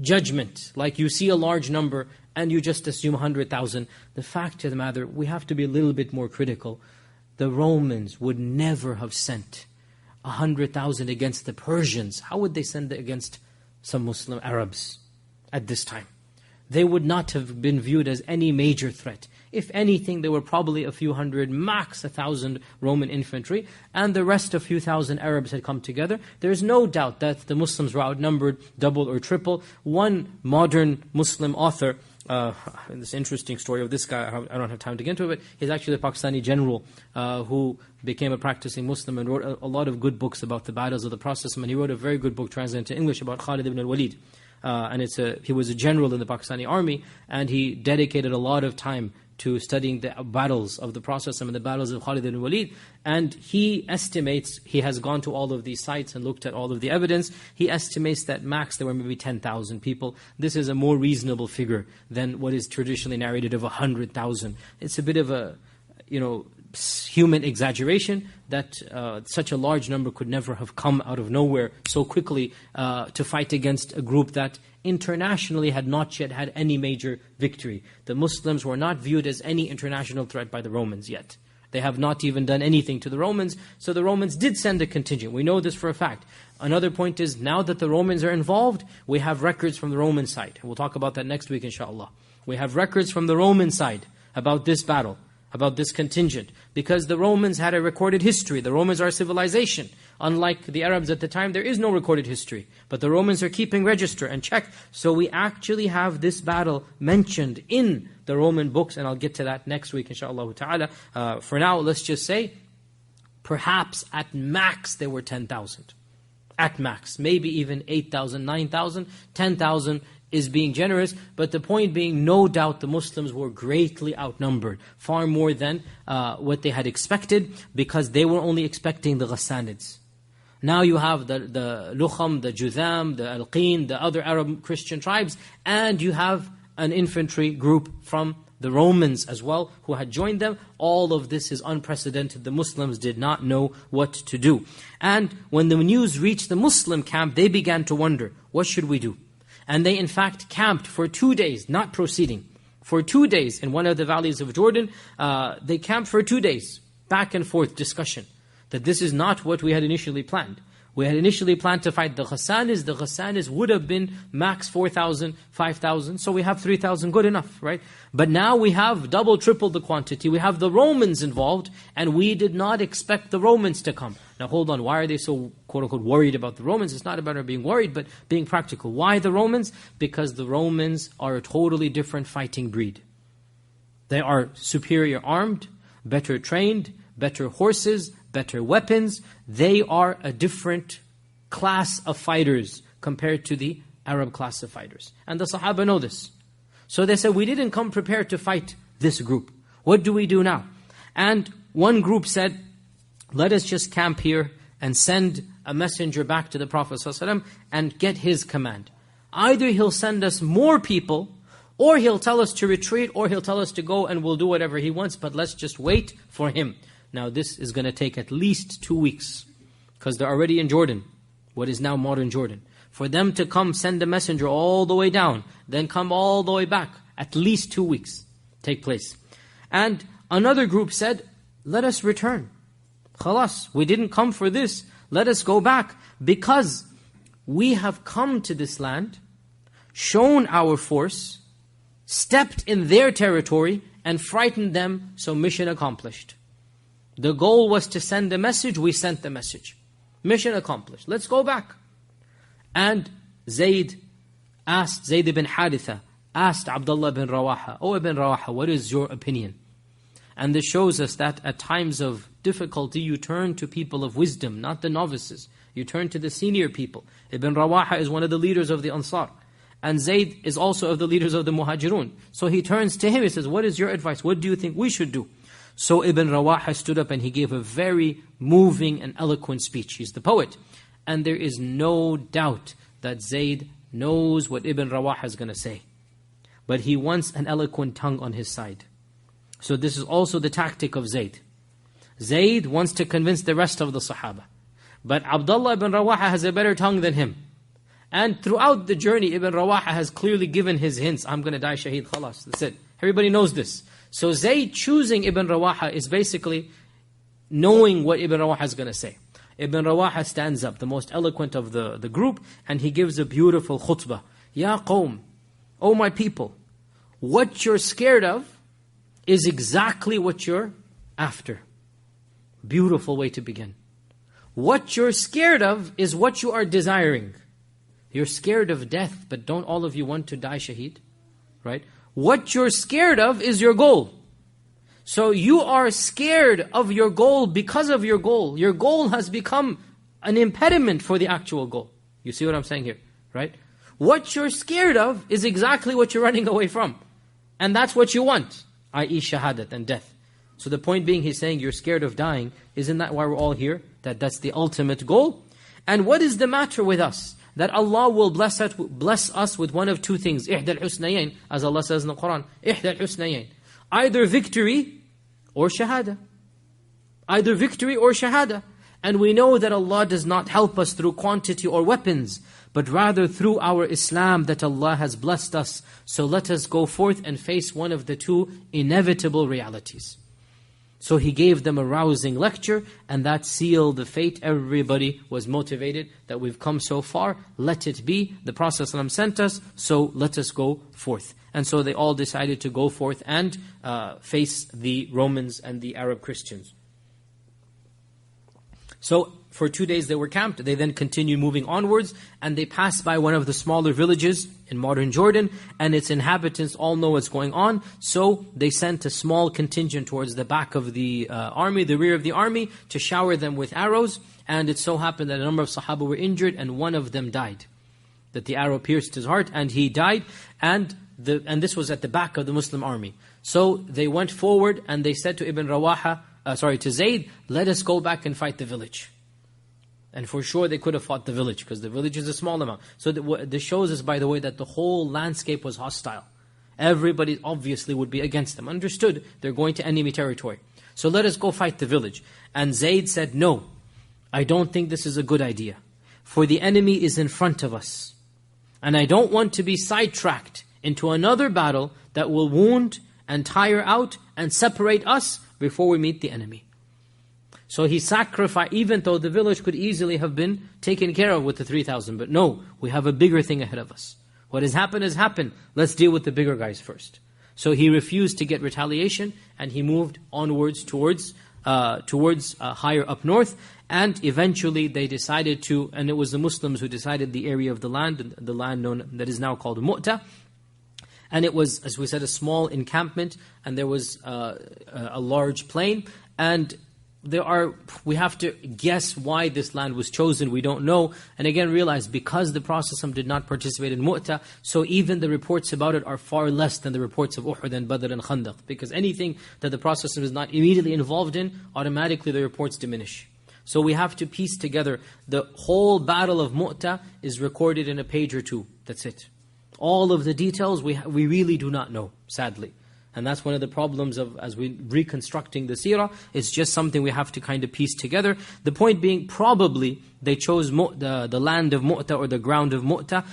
judgment. Like you see a large number and you just assume 100,000. The fact of the matter, we have to be a little bit more critical. The Romans would never have sent 100,000 against the Persians. How would they send it against some Muslim Arabs at this time? They would not have been viewed as any major threat. If anything, there were probably a few hundred, max 1,000 Roman infantry, and the rest a few thousand Arabs had come together. There's no doubt that the Muslims were outnumbered double or triple. One modern Muslim author, this interesting story of this guy, I don't have time to get into it, but he's actually a Pakistani general who became a practicing Muslim and wrote a lot of good books about the battles of the Prophet. And he wrote a very good book translated into English about Khalid ibn al-Walid. And he was a general in the Pakistani army, and he dedicated a lot of time to studying the battles of the Prophet and the battles of Khalid ibn Walid. And he estimates, he has gone to all of these sites and looked at all of the evidence, he estimates that max there were maybe 10,000 people. This is a more reasonable figure than what is traditionally narrated of 100,000. It's a bit of a, human exaggeration that such a large number could never have come out of nowhere so quickly to fight against a group that internationally had not yet had any major victory. The Muslims were not viewed as any international threat by the Romans yet. They have not even done anything to the Romans, so the Romans did send a contingent. We know this for a fact. Another point is, now that the Romans are involved, we have records from the Roman side. We'll talk about that next week, inshallah. We have records from the Roman side about this battle, about this contingent, because the Romans had a recorded history. The Romans are a civilization. Unlike the Arabs at the time, there is no recorded history. But the Romans are keeping register and check. So we actually have this battle mentioned in the Roman books, and I'll get to that next week, inshaAllah ta'ala. For now, let's just say, perhaps at max there were 10,000. At max. Maybe even 8,000, 9,000, 10,000 is being generous. But the point being, no doubt the Muslims were greatly outnumbered. Far more than what they had expected, because they were only expecting the Ghassanids. Now you have the Lukham, the Judham, the Alqin, the other Arab Christian tribes, and you have an infantry group from the Romans as well, who had joined them. All of this is unprecedented. The Muslims did not know what to do. And when the news reached the Muslim camp, they began to wonder, what should we do? And they in fact camped for 2 days, not proceeding. For 2 days in one of the valleys of Jordan, they camped for 2 days, back and forth discussion, that this is not what we had initially planned. We had initially planned to fight the Ghassanids. The Ghassanids would have been max 4,000, 5,000. So we have 3,000, good enough, right? But now we have double, triple the quantity. We have the Romans involved, and we did not expect the Romans to come. Now hold on, why are they so, quote-unquote, worried about the Romans? It's not about being worried, but being practical. Why the Romans? Because the Romans are a totally different fighting breed. They are superior armed, better trained, better horses, better weapons. They are a different class of fighters compared to the Arab class of fighters. And the Sahaba know this. So they said, we didn't come prepared to fight this group. What do we do now? And one group said, let us just camp here and send a messenger back to the Prophet ﷺ and get his command. Either he'll send us more people, or he'll tell us to retreat, or he'll tell us to go and we'll do whatever he wants, but let's just wait for him. Now this is going to take at least 2 weeks, because they're already in Jordan, what is now modern Jordan. For them to come, send a messenger all the way down, then come all the way back, at least 2 weeks take place. And another group said, let us return. Khalas, we didn't come for this. Let us go back, because we have come to this land, shown our force, stepped in their territory, and frightened them, so mission accomplished. The goal was to send a message, we sent the message. Mission accomplished. Let's go back. And Zayd ibn Haritha asked Abdullah ibn Rawaha, "Oh Ibn Rawaha, what is your opinion?" And this shows us that at times of difficulty, you turn to people of wisdom, not the novices. You turn to the senior people. Ibn Rawaha is one of the leaders of the Ansar. And Zayd is also of the leaders of the Muhajirun. So he turns to him, he says, what is your advice? What do you think we should do? So Ibn Rawaha stood up and he gave a very moving and eloquent speech. He's the poet. And there is no doubt that Zayd knows what Ibn Rawaha is going to say. But he wants an eloquent tongue on his side. So this is also the tactic of Zayd. Zayd wants to convince the rest of the Sahaba. But Abdullah ibn Rawaha has a better tongue than him. And throughout the journey, Ibn Rawaha has clearly given his hints. I'm going to die shaheed, khalas. That's it. Everybody knows this. So Zayd choosing Ibn Rawaha is basically knowing what Ibn Rawaha is going to say. Ibn Rawaha stands up, the most eloquent of the group, and he gives a beautiful khutbah. Ya qawm, O my people, what you're scared of is exactly what you're after. Beautiful way to begin. What you're scared of is what you are desiring. You're scared of death, but don't all of you want to die shaheed? Right? What you're scared of is your goal. So you are scared of your goal because of your goal. Your goal has become an impediment for the actual goal. You see what I'm saying here? Right? What you're scared of is exactly what you're running away from. And that's what you want, i.e. shahadat and death. So the point being, he's saying you're scared of dying. Isn't that why we're all here? That's the ultimate goal. And what is the matter with us? That Allah will bless us with one of two things. إِحْدَى الْحُسْنَيَيْن, as Allah says in the Quran. إِحْدَى الْحُسْنَيَيْن. Either victory or shahada. Either victory or shahada. And we know that Allah does not help us through quantity or weapons, but rather through our Islam that Allah has blessed us. So let us go forth and face one of the two inevitable realities. So he gave them a rousing lecture, and that sealed the fate. Everybody was motivated that we've come so far, let it be. The Prophet ﷺ sent us, so let us go forth. And so they all decided to go forth and face the Romans and the Arab Christians. So for 2 days they were camped. They then continued moving onwards, and they passed by one of the smaller villages in modern Jordan, and its inhabitants all know what's going on. So they sent a small contingent towards the back of the army, the rear of the army, to shower them with arrows. And it so happened that a number of Sahaba were injured, and one of them died. That the arrow pierced his heart, and he died. And this was at the back of the Muslim army. So they went forward, and they said to to Zayd, let us go back and fight the village. And for sure they could have fought the village, because the village is a small amount. So this shows us, by the way, that the whole landscape was hostile. Everybody obviously would be against them. Understood, they're going to enemy territory. So let us go fight the village. And Zayd said, no, I don't think this is a good idea. For the enemy is in front of us. And I don't want to be sidetracked into another battle that will wound and tire out and separate us before we meet the enemy. So he sacrificed, even though the village could easily have been taken care of with the 3,000. But no, we have a bigger thing ahead of us. What has happened. Let's deal with the bigger guys first. So he refused to get retaliation, and he moved onwards towards higher up north. And eventually they decided to, and it was the Muslims who decided the area of the land known that is now called Mutah. And it was, as we said, a small encampment, and there was a large plain. And we have to guess why this land was chosen. We don't know. And again, realize because the Prophet did not participate in Mutah, so even the reports about it are far less than the reports of Uhud and Badr and Khandaq. Because anything that the Prophet is not immediately involved in, automatically the reports diminish. So we have to piece together. The whole battle of Mutah is recorded in a page or two. That's it. All of the details we really do not know, sadly. And that's one of the problems of, as we're reconstructing the seerah, it's just something we have to kind of piece together. The point being, probably they chose the land of Mutah or the ground of Mutah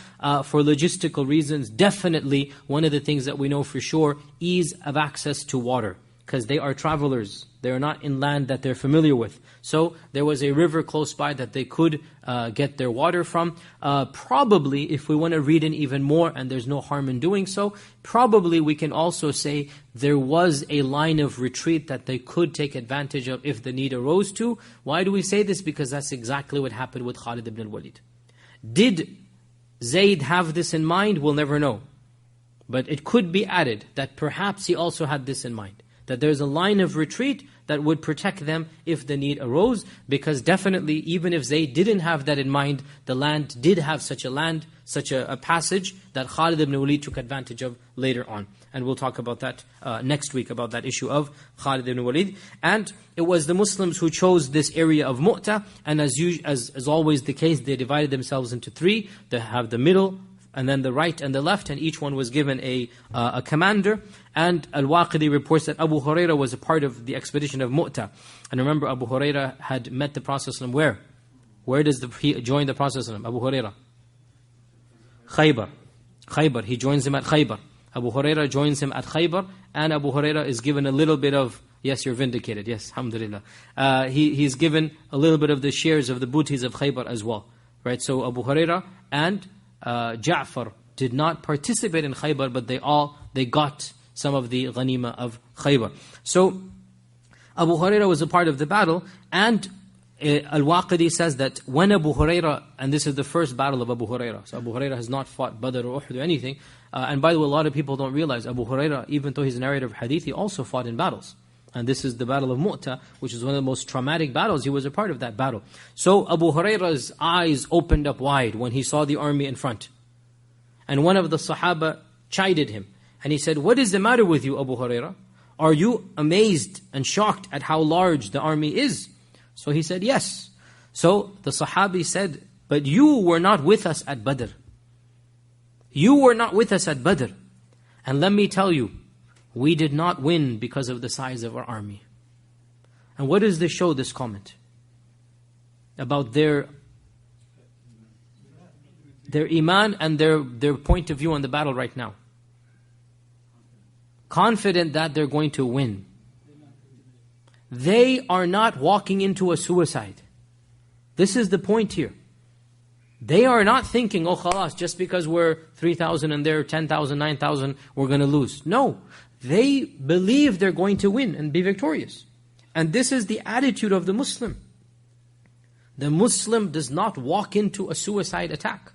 for logistical reasons. Definitely, one of the things that we know for sure, ease of access to water. Because they are travelers. They are not in land that they're familiar with. So there was a river close by that they could get their water from. Probably, if we want to read in even more, and there's no harm in doing so, probably we can also say there was a line of retreat that they could take advantage of if the need arose to. Why do we say this? Because that's exactly what happened with Khalid ibn al-Walid. Did Zayd have this in mind? We'll never know. But it could be added that perhaps he also had this in mind. That there's a line of retreat that would protect them if the need arose. Because definitely, even if Zayd didn't have that in mind, the land did have such a passage that Khalid ibn Walid took advantage of later on. And we'll talk about that next week, about that issue of Khalid ibn Walid. And it was the Muslims who chose this area of Mutah. And as always the case, they divided themselves into three. They have the middle, and then the right and the left, and each one was given a commander. And Al-Waqidi reports that Abu Hurairah was a part of the expedition of Mutah. And remember, Abu Hurairah had met the Prophet ﷺ where? Where does he join the Prophet ﷺ? Abu Hurairah? Khaybar. He joins him at Khaybar. Abu Hurairah joins him at Khaybar, and Abu Hurairah is given a little bit of, yes, you're vindicated, yes, alhamdulillah. He's given a little bit of the shares of the booties of Khaybar as well. Right, so Abu Hurairah and Ja'far did not participate in Khaybar, but they got some of the ghanima of Khaybar. So Abu Hurairah was a part of the battle, and Al-Waqidi says that when Abu Hurairah, and this is the first battle of Abu Hurairah, so Abu Hurairah has not fought Badr or Uhud or anything, and by the way, a lot of people don't realize Abu Hurairah, even though he's a narrator of hadith, he also fought in battles. And this is the battle of Mutah, which is one of the most traumatic battles. He was a part of that battle. So Abu Hurairah's eyes opened up wide when he saw the army in front. And one of the Sahaba chided him. And he said, "What is the matter with you, Abu Hurairah? Are you amazed and shocked at how large the army is?" So he said, "Yes." So the Sahabi said, "But you were not with us at Badr. You were not with us at Badr. And let me tell you, we did not win because of the size of our army." And what does this show, this comment? About their iman and their point of view on the battle right now. Confident that they're going to win. They are not walking into a suicide. This is the point here. They are not thinking, "Oh khalas, just because we're 3,000 and they're 10,000, 9,000, we're going to lose." No. They believe they're going to win and be victorious. And this is the attitude of the Muslim. The Muslim does not walk into a suicide attack.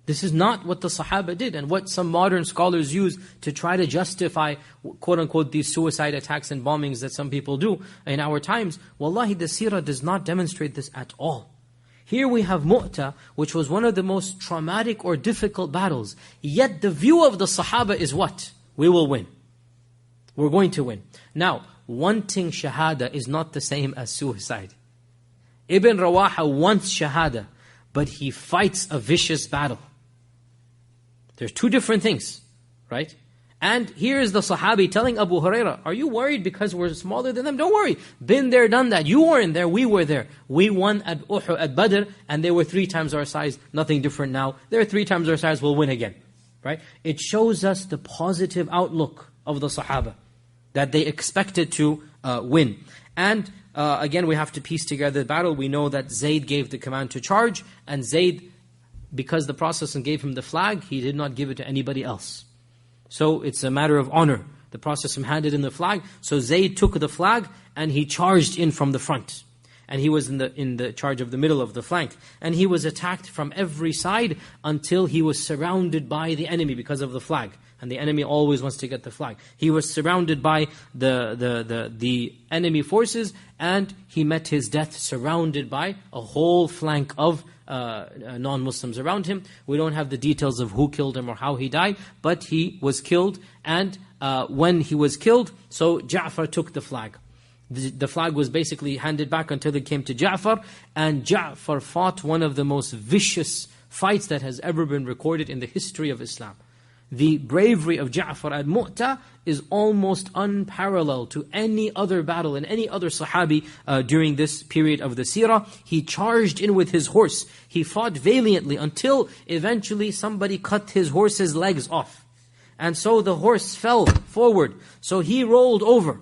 This is not what the Sahaba did, and what some modern scholars use to try to justify, quote-unquote, these suicide attacks and bombings that some people do in our times. Wallahi, the seerah does not demonstrate this at all. Here we have Mutah, which was one of the most traumatic or difficult battles. Yet the view of the Sahaba is what? We will win. We're going to win. Now, wanting shahada is not the same as suicide. Ibn Rawaha wants shahada, but he fights a vicious battle. There's two different things, right? And here is the Sahabi telling Abu Hurairah, are you worried because we're smaller than them? Don't worry. Been there, done that. You weren't there, we were there. We won at Uhud, at Badr, and they were 3 times our size. Nothing different now. They're 3 times our size, we'll win again. Right? It shows us the positive outlook of the Sahaba, that they expected to win. And again, we have to piece together the battle. We know that Zayd gave the command to charge, and Zayd, because the Prophet gave him the flag, he did not give it to anybody else. So it's a matter of honor. The Prophet handed him the flag, so Zayd took the flag and he charged in from the front. And he was in the charge of the middle of the flank. And he was attacked from every side until he was surrounded by the enemy because of the flag. And the enemy always wants to get the flag. He was surrounded by the enemy forces, and he met his death surrounded by a whole flank of non-Muslims around him. We don't have the details of who killed him or how he died, but he was killed. And when he was killed, so Ja'far took the flag. The flag was basically handed back until it came to Ja'far, and Ja'far fought one of the most vicious fights that has ever been recorded in the history of Islam. The bravery of Ja'far at Mutah is almost unparalleled to any other battle and any other Sahabi during this period of the seerah. He charged in with his horse. He fought valiantly until eventually somebody cut his horse's legs off. And so the horse fell forward. So he rolled over.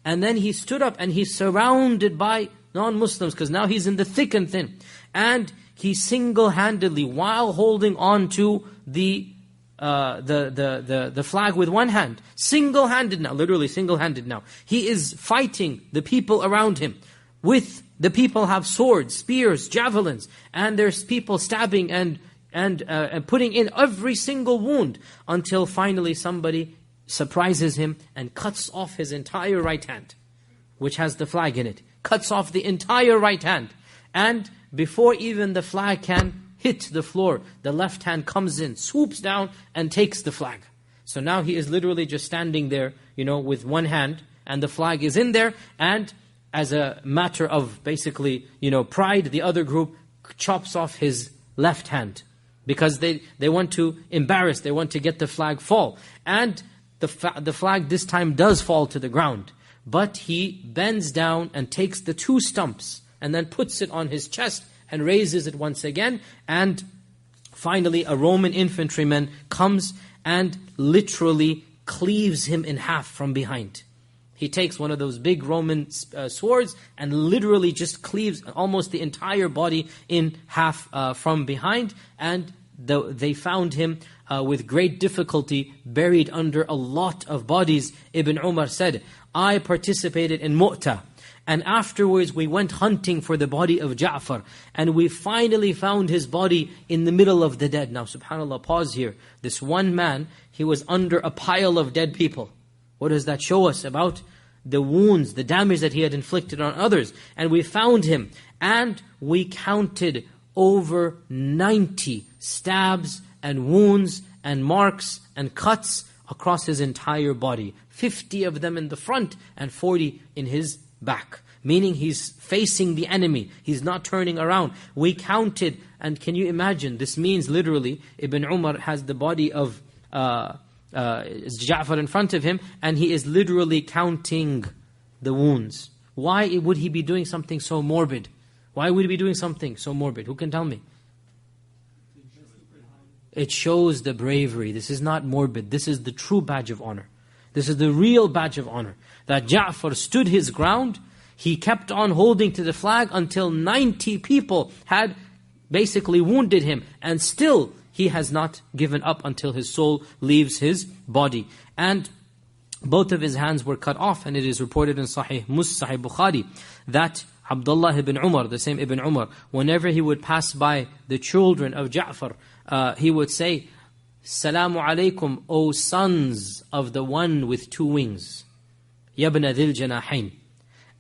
And then he stood up and he's surrounded by non-Muslims, because now he's in the thick and thin. And he single-handedly, while holding on to the flag with one hand, single-handed now, literally single-handed now, he is fighting the people around him. With the people have swords, spears, javelins, and there's people stabbing and putting in every single wound, until finally somebody surprises him and cuts off his entire right hand, which has the flag in it. Cuts off the entire right hand. And before even the flag can hit the floor, the left hand comes in, swoops down and takes the flag. So now he is literally just standing there, with one hand, and the flag is in there, and as a matter of basically, pride, the other group chops off his left hand, because they want to embarrass, they want to get the flag fall. And the flag this time does fall to the ground, but he bends down and takes the 2 stumps and then puts it on his chest and raises it once again. And finally a Roman infantryman comes and literally cleaves him in half from behind. He takes one of those big Roman swords and literally just cleaves almost the entire body in half from behind. And they found him with great difficulty buried under a lot of bodies. Ibn Umar said, I participated in Mutah, and afterwards we went hunting for the body of Ja'far, and we finally found his body in the middle of the dead. Now subhanAllah, pause here. This one man, he was under a pile of dead people. What does that show us about the wounds, the damage that he had inflicted on others? And we found him, and we counted over 90 stabs and wounds and marks and cuts across his entire body. 50 of them in the front and 40 in his back. Meaning he's facing the enemy. He's not turning around. We counted, and can you imagine? This means literally, Ibn Umar has the body of Ja'far in front of him, and he is literally counting the wounds. Why would he be doing something so morbid? Why would he be doing something so morbid? Who can tell me? It shows the bravery. This is not morbid. This is the true badge of honor. This is the real badge of honor. That Ja'far stood his ground. He kept on holding to the flag until 90 people had basically wounded him. And still, he has not given up until his soul leaves his body. And both of his hands were cut off. And it is reported in Sahih Bukhari that Abdullah ibn Umar, the same Ibn Umar, whenever he would pass by the children of Ja'far, he would say, Salamu alaykum, O sons of the one with two wings. Yabna dhil janahain.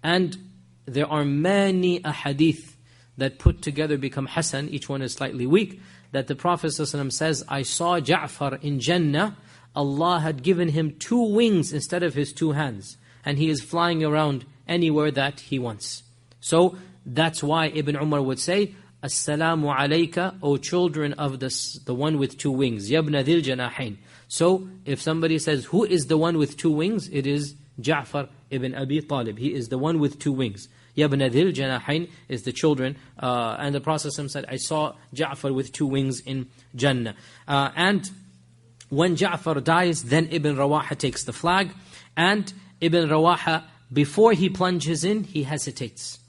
And there are many ahadith that put together become Hasan, each one is slightly weak, that the Prophet ﷺ says, I saw Ja'far in Jannah, Allah had given him two wings instead of his two hands, and he is flying around anywhere that he wants. So that's why Ibn Umar would say, Assalamu alayka, O children of the one with two wings, Yabna dhil janahain. So if somebody says, who is the one with two wings? It is Ja'far ibn Abi Talib. He is the one with two wings. Yabna dhil janahain is the children. And the Prophet said, I saw Ja'far with two wings in Jannah. And when Ja'far dies, then Ibn Rawaha takes the flag. And Ibn Rawaha, before he plunges in, he hesitates.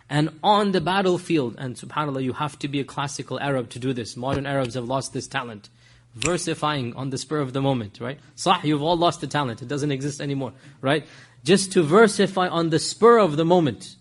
And on the battlefield, and subhanAllah, you have to be a classical Arab to do this. Modern Arabs have lost this talent. Versifying on the spur of the moment, right? Sah, you've all lost the talent. It doesn't exist anymore, right? Just to versify on the spur of the moment,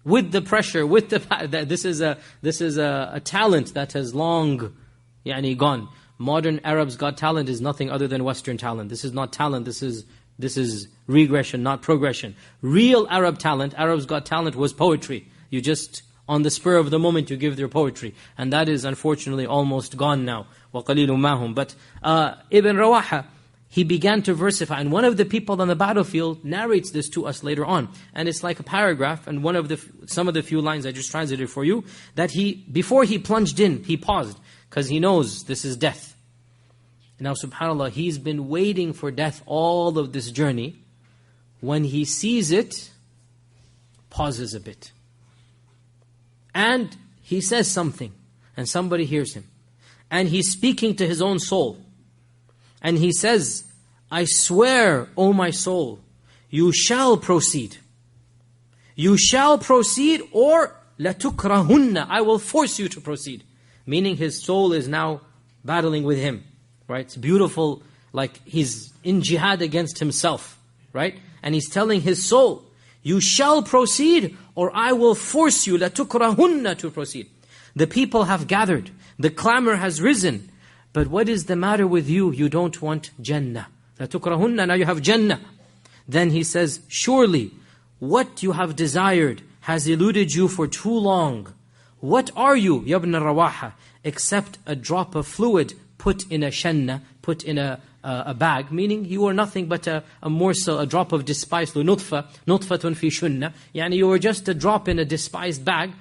with the pressure, with the this is a talent that has long, gone. Modern Arabs' got talent is nothing other than Western talent. This is not talent. This is regression, not progression. Real Arab talent, Arabs' got talent was poetry. You just, on the spur of the moment, you give their poetry. And that is unfortunately almost gone now. وَقَلِيلٌ مَاهُمْ. But Ibn Rawaha, he began to versify. And one of the people on the battlefield narrates this to us later on. And it's like a paragraph. And some of the few lines I just translated for you, that before he plunged in, he paused. Because he knows this is death. Now subhanAllah, he's been waiting for death all of this journey. When he sees it, pauses a bit. And he says something, and somebody hears him. And he's speaking to his own soul. And he says, I swear, O my soul, you shall proceed. You shall proceed, or لَتُكْرَهُنَّ, I will force you to proceed. Meaning his soul is now battling with him. Right? It's beautiful, like he's in jihad against himself. Right? And he's telling his soul, you shall proceed, or I will force you, لَتُكْرَهُنَّ, to proceed. The people have gathered. The clamor has risen. But what is the matter with you? You don't want Jannah. لَتُكْرَهُنَّ, now you have Jannah. Then he says, surely what you have desired has eluded you for too long. What are you, Ibn Rawaha, except a drop of fluid put in a shanna, put in a bag, meaning you are nothing but a morsel, a drop of despised, nutfatun fi shunna. You are just a drop in a despised bag,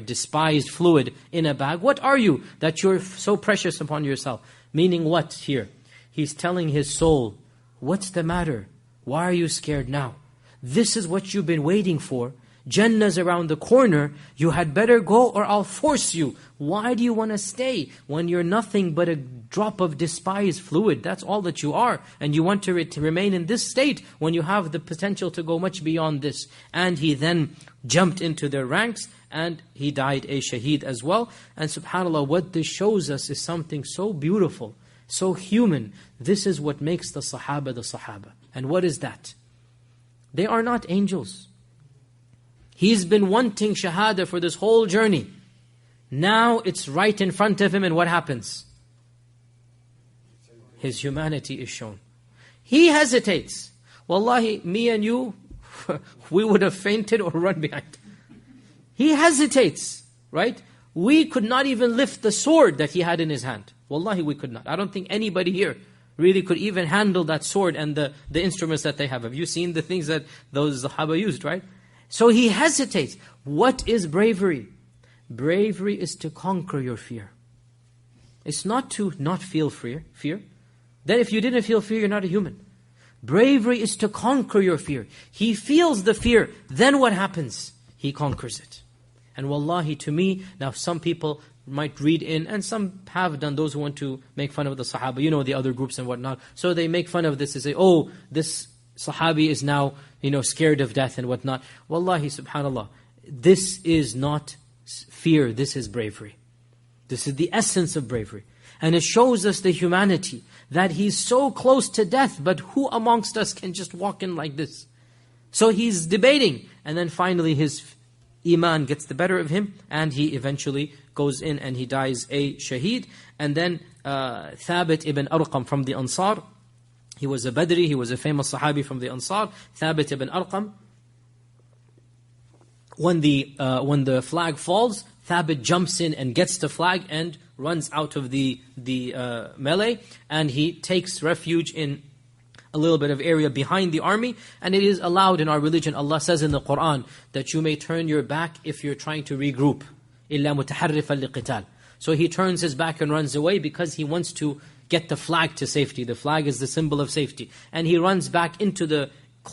despised fluid in a bag. What are you that you're so precious upon yourself? Meaning what here? He's telling his soul, what's the matter? Why are you scared now? This is what you've been waiting for. Jannah's around the corner. You had better go or I'll force you. Why do you want to stay when you're nothing but a drop of despised fluid? That's all that you are. And you want to remain in this state when you have the potential to go much beyond this. And he then jumped into their ranks and he died a shaheed as well. And subhanAllah, what this shows us is something so beautiful, so human. This is what makes the Sahaba. And what is that? They are not angels. He's been wanting shahada for this whole journey. Now it's right in front of him, and what happens? His humanity is shown. He hesitates. Wallahi, me and you, we would have fainted or run behind. He hesitates, right? We could not even lift the sword that he had in his hand. Wallahi, we could not. I don't think anybody here really could even handle that sword and the instruments that they have. Have you seen the things that those Sahaba used, right? So he hesitates. What is bravery? Bravery is to conquer your fear. It's not to not feel fear. Then if you didn't feel fear, you're not a human. Bravery is to conquer your fear. He feels the fear. Then what happens? He conquers it. And wallahi, to me, now some people might read in, and some have done, those who want to make fun of the Sahaba, the other groups and whatnot. So they make fun of this and say, oh, this Sahabi is now, scared of death and whatnot. Wallahi, subhanallah, this is not fear, this is bravery. This is the essence of bravery. And it shows us the humanity, that he's so close to death, but who amongst us can just walk in like this? So he's debating, and then finally his Iman gets the better of him, and he eventually goes in and he dies a shaheed. And then Thabit ibn Arqam from the Ansar, he was a Badri, he was a famous Sahabi from the Ansar. Thabit ibn Arqam, when the flag falls, Thabit jumps in and gets the flag and runs out of the melee, and he takes refuge in a little bit of area behind the army. And it is allowed in our religion. Allah says in the Quran that you may turn your back if you're trying to regroup. إِلَّا مُتَحَرِّفًا لِقِتَالٍ. So he turns his back and runs away because he wants to get the flag to safety. The flag is the symbol of safety. And he runs back into the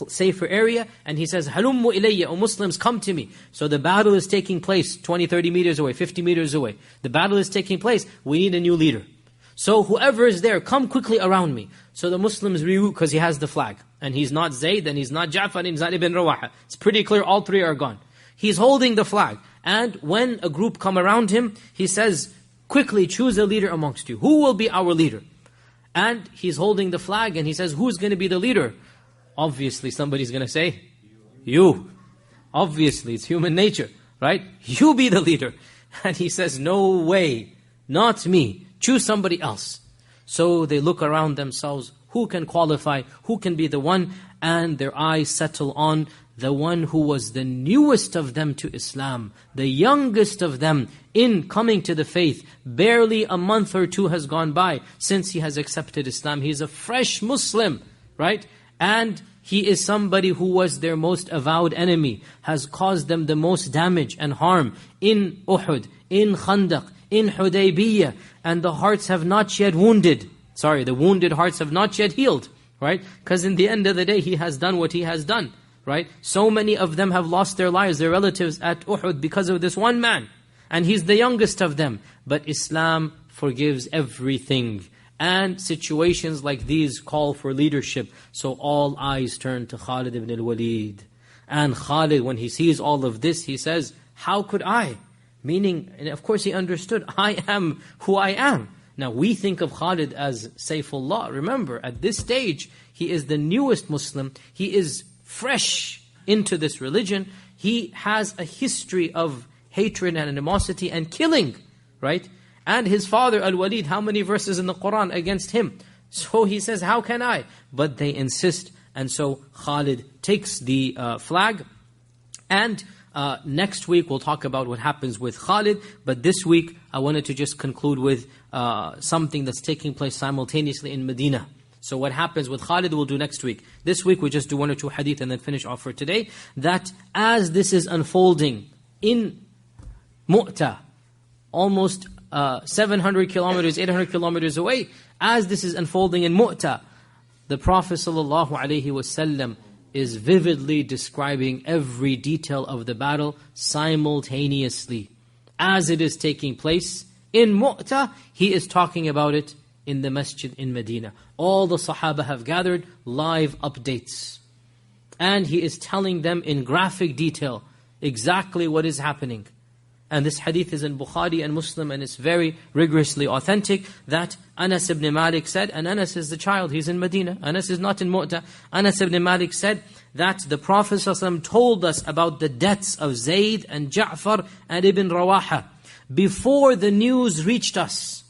safer area and he says, "Halummu ilayya, O Muslims, come to me." So the battle is taking place 20, 30 meters away, 50 meters away. The battle is taking place. We need a new leader. So whoever is there, come quickly around me. So the Muslims regroup because he has the flag. And he's not Zayd, and he's not Ja'far, and he's not Ibn Rawaha. It's pretty clear all three are gone. He's holding the flag. And when a group come around him, he says, "Quickly choose a leader amongst you. Who will be our leader?" And he's holding the flag and he says, "Who's going to be the leader?" Obviously somebody's going to say, "You." Obviously, it's human nature, right? You be the leader. And he says, "No way, not me. Choose somebody else." So they look around themselves, who can qualify, who can be the one, and their eyes settle on the one who was the newest of them to Islam, the youngest of them in coming to the faith. Barely a month or two has gone by since he has accepted Islam. He is a fresh Muslim, right? And he is somebody who was their most avowed enemy, has caused them the most damage and harm in Uhud, in Khandaq, in Hudaybiyah, and the hearts have not yet wounded. The wounded hearts have not yet healed, right? Because in the end of the day, he has done what he has done, right? So many of them have lost their lives, their relatives at Uhud because of this one man. And he's the youngest of them. But Islam forgives everything. And situations like these call for leadership. So all eyes turn to Khalid ibn al-Walid. And Khalid, when he sees all of this, he says, "How could I?" Meaning, and of course he understood, I am who I am. Now we think of Khalid as Saifullah. Remember, at this stage, he is the newest Muslim. He is fresh into this religion. He has a history of hatred and animosity and killing, right? And his father, Al-Walid, how many verses in the Quran against him? So he says, "How can I?" But they insist. And so Khalid takes the flag. And next week we'll talk about what happens with Khalid. But this week I wanted to just conclude with something that's taking place simultaneously in Medina. So what happens with Khalid we'll do next week. This week we just do one or two hadith and then finish off for today. That as this is unfolding in Mutah, almost 700 kilometers, 800 kilometers away, as this is unfolding in Mutah, the Prophet ﷺ is vividly describing every detail of the battle simultaneously. As it is taking place in Mutah, he is talking about it in the masjid in Medina. All the Sahaba have gathered live updates. And he is telling them in graphic detail exactly what is happening. And this hadith is in Bukhari and Muslim, and it's very rigorously authentic, that Anas ibn Malik said, and Anas is the child, he's in Medina, Anas is not in Mutah. Anas ibn Malik said that the Prophet ﷺ told us about the deaths of Zayd and Ja'far and Ibn Rawaha before the news reached us.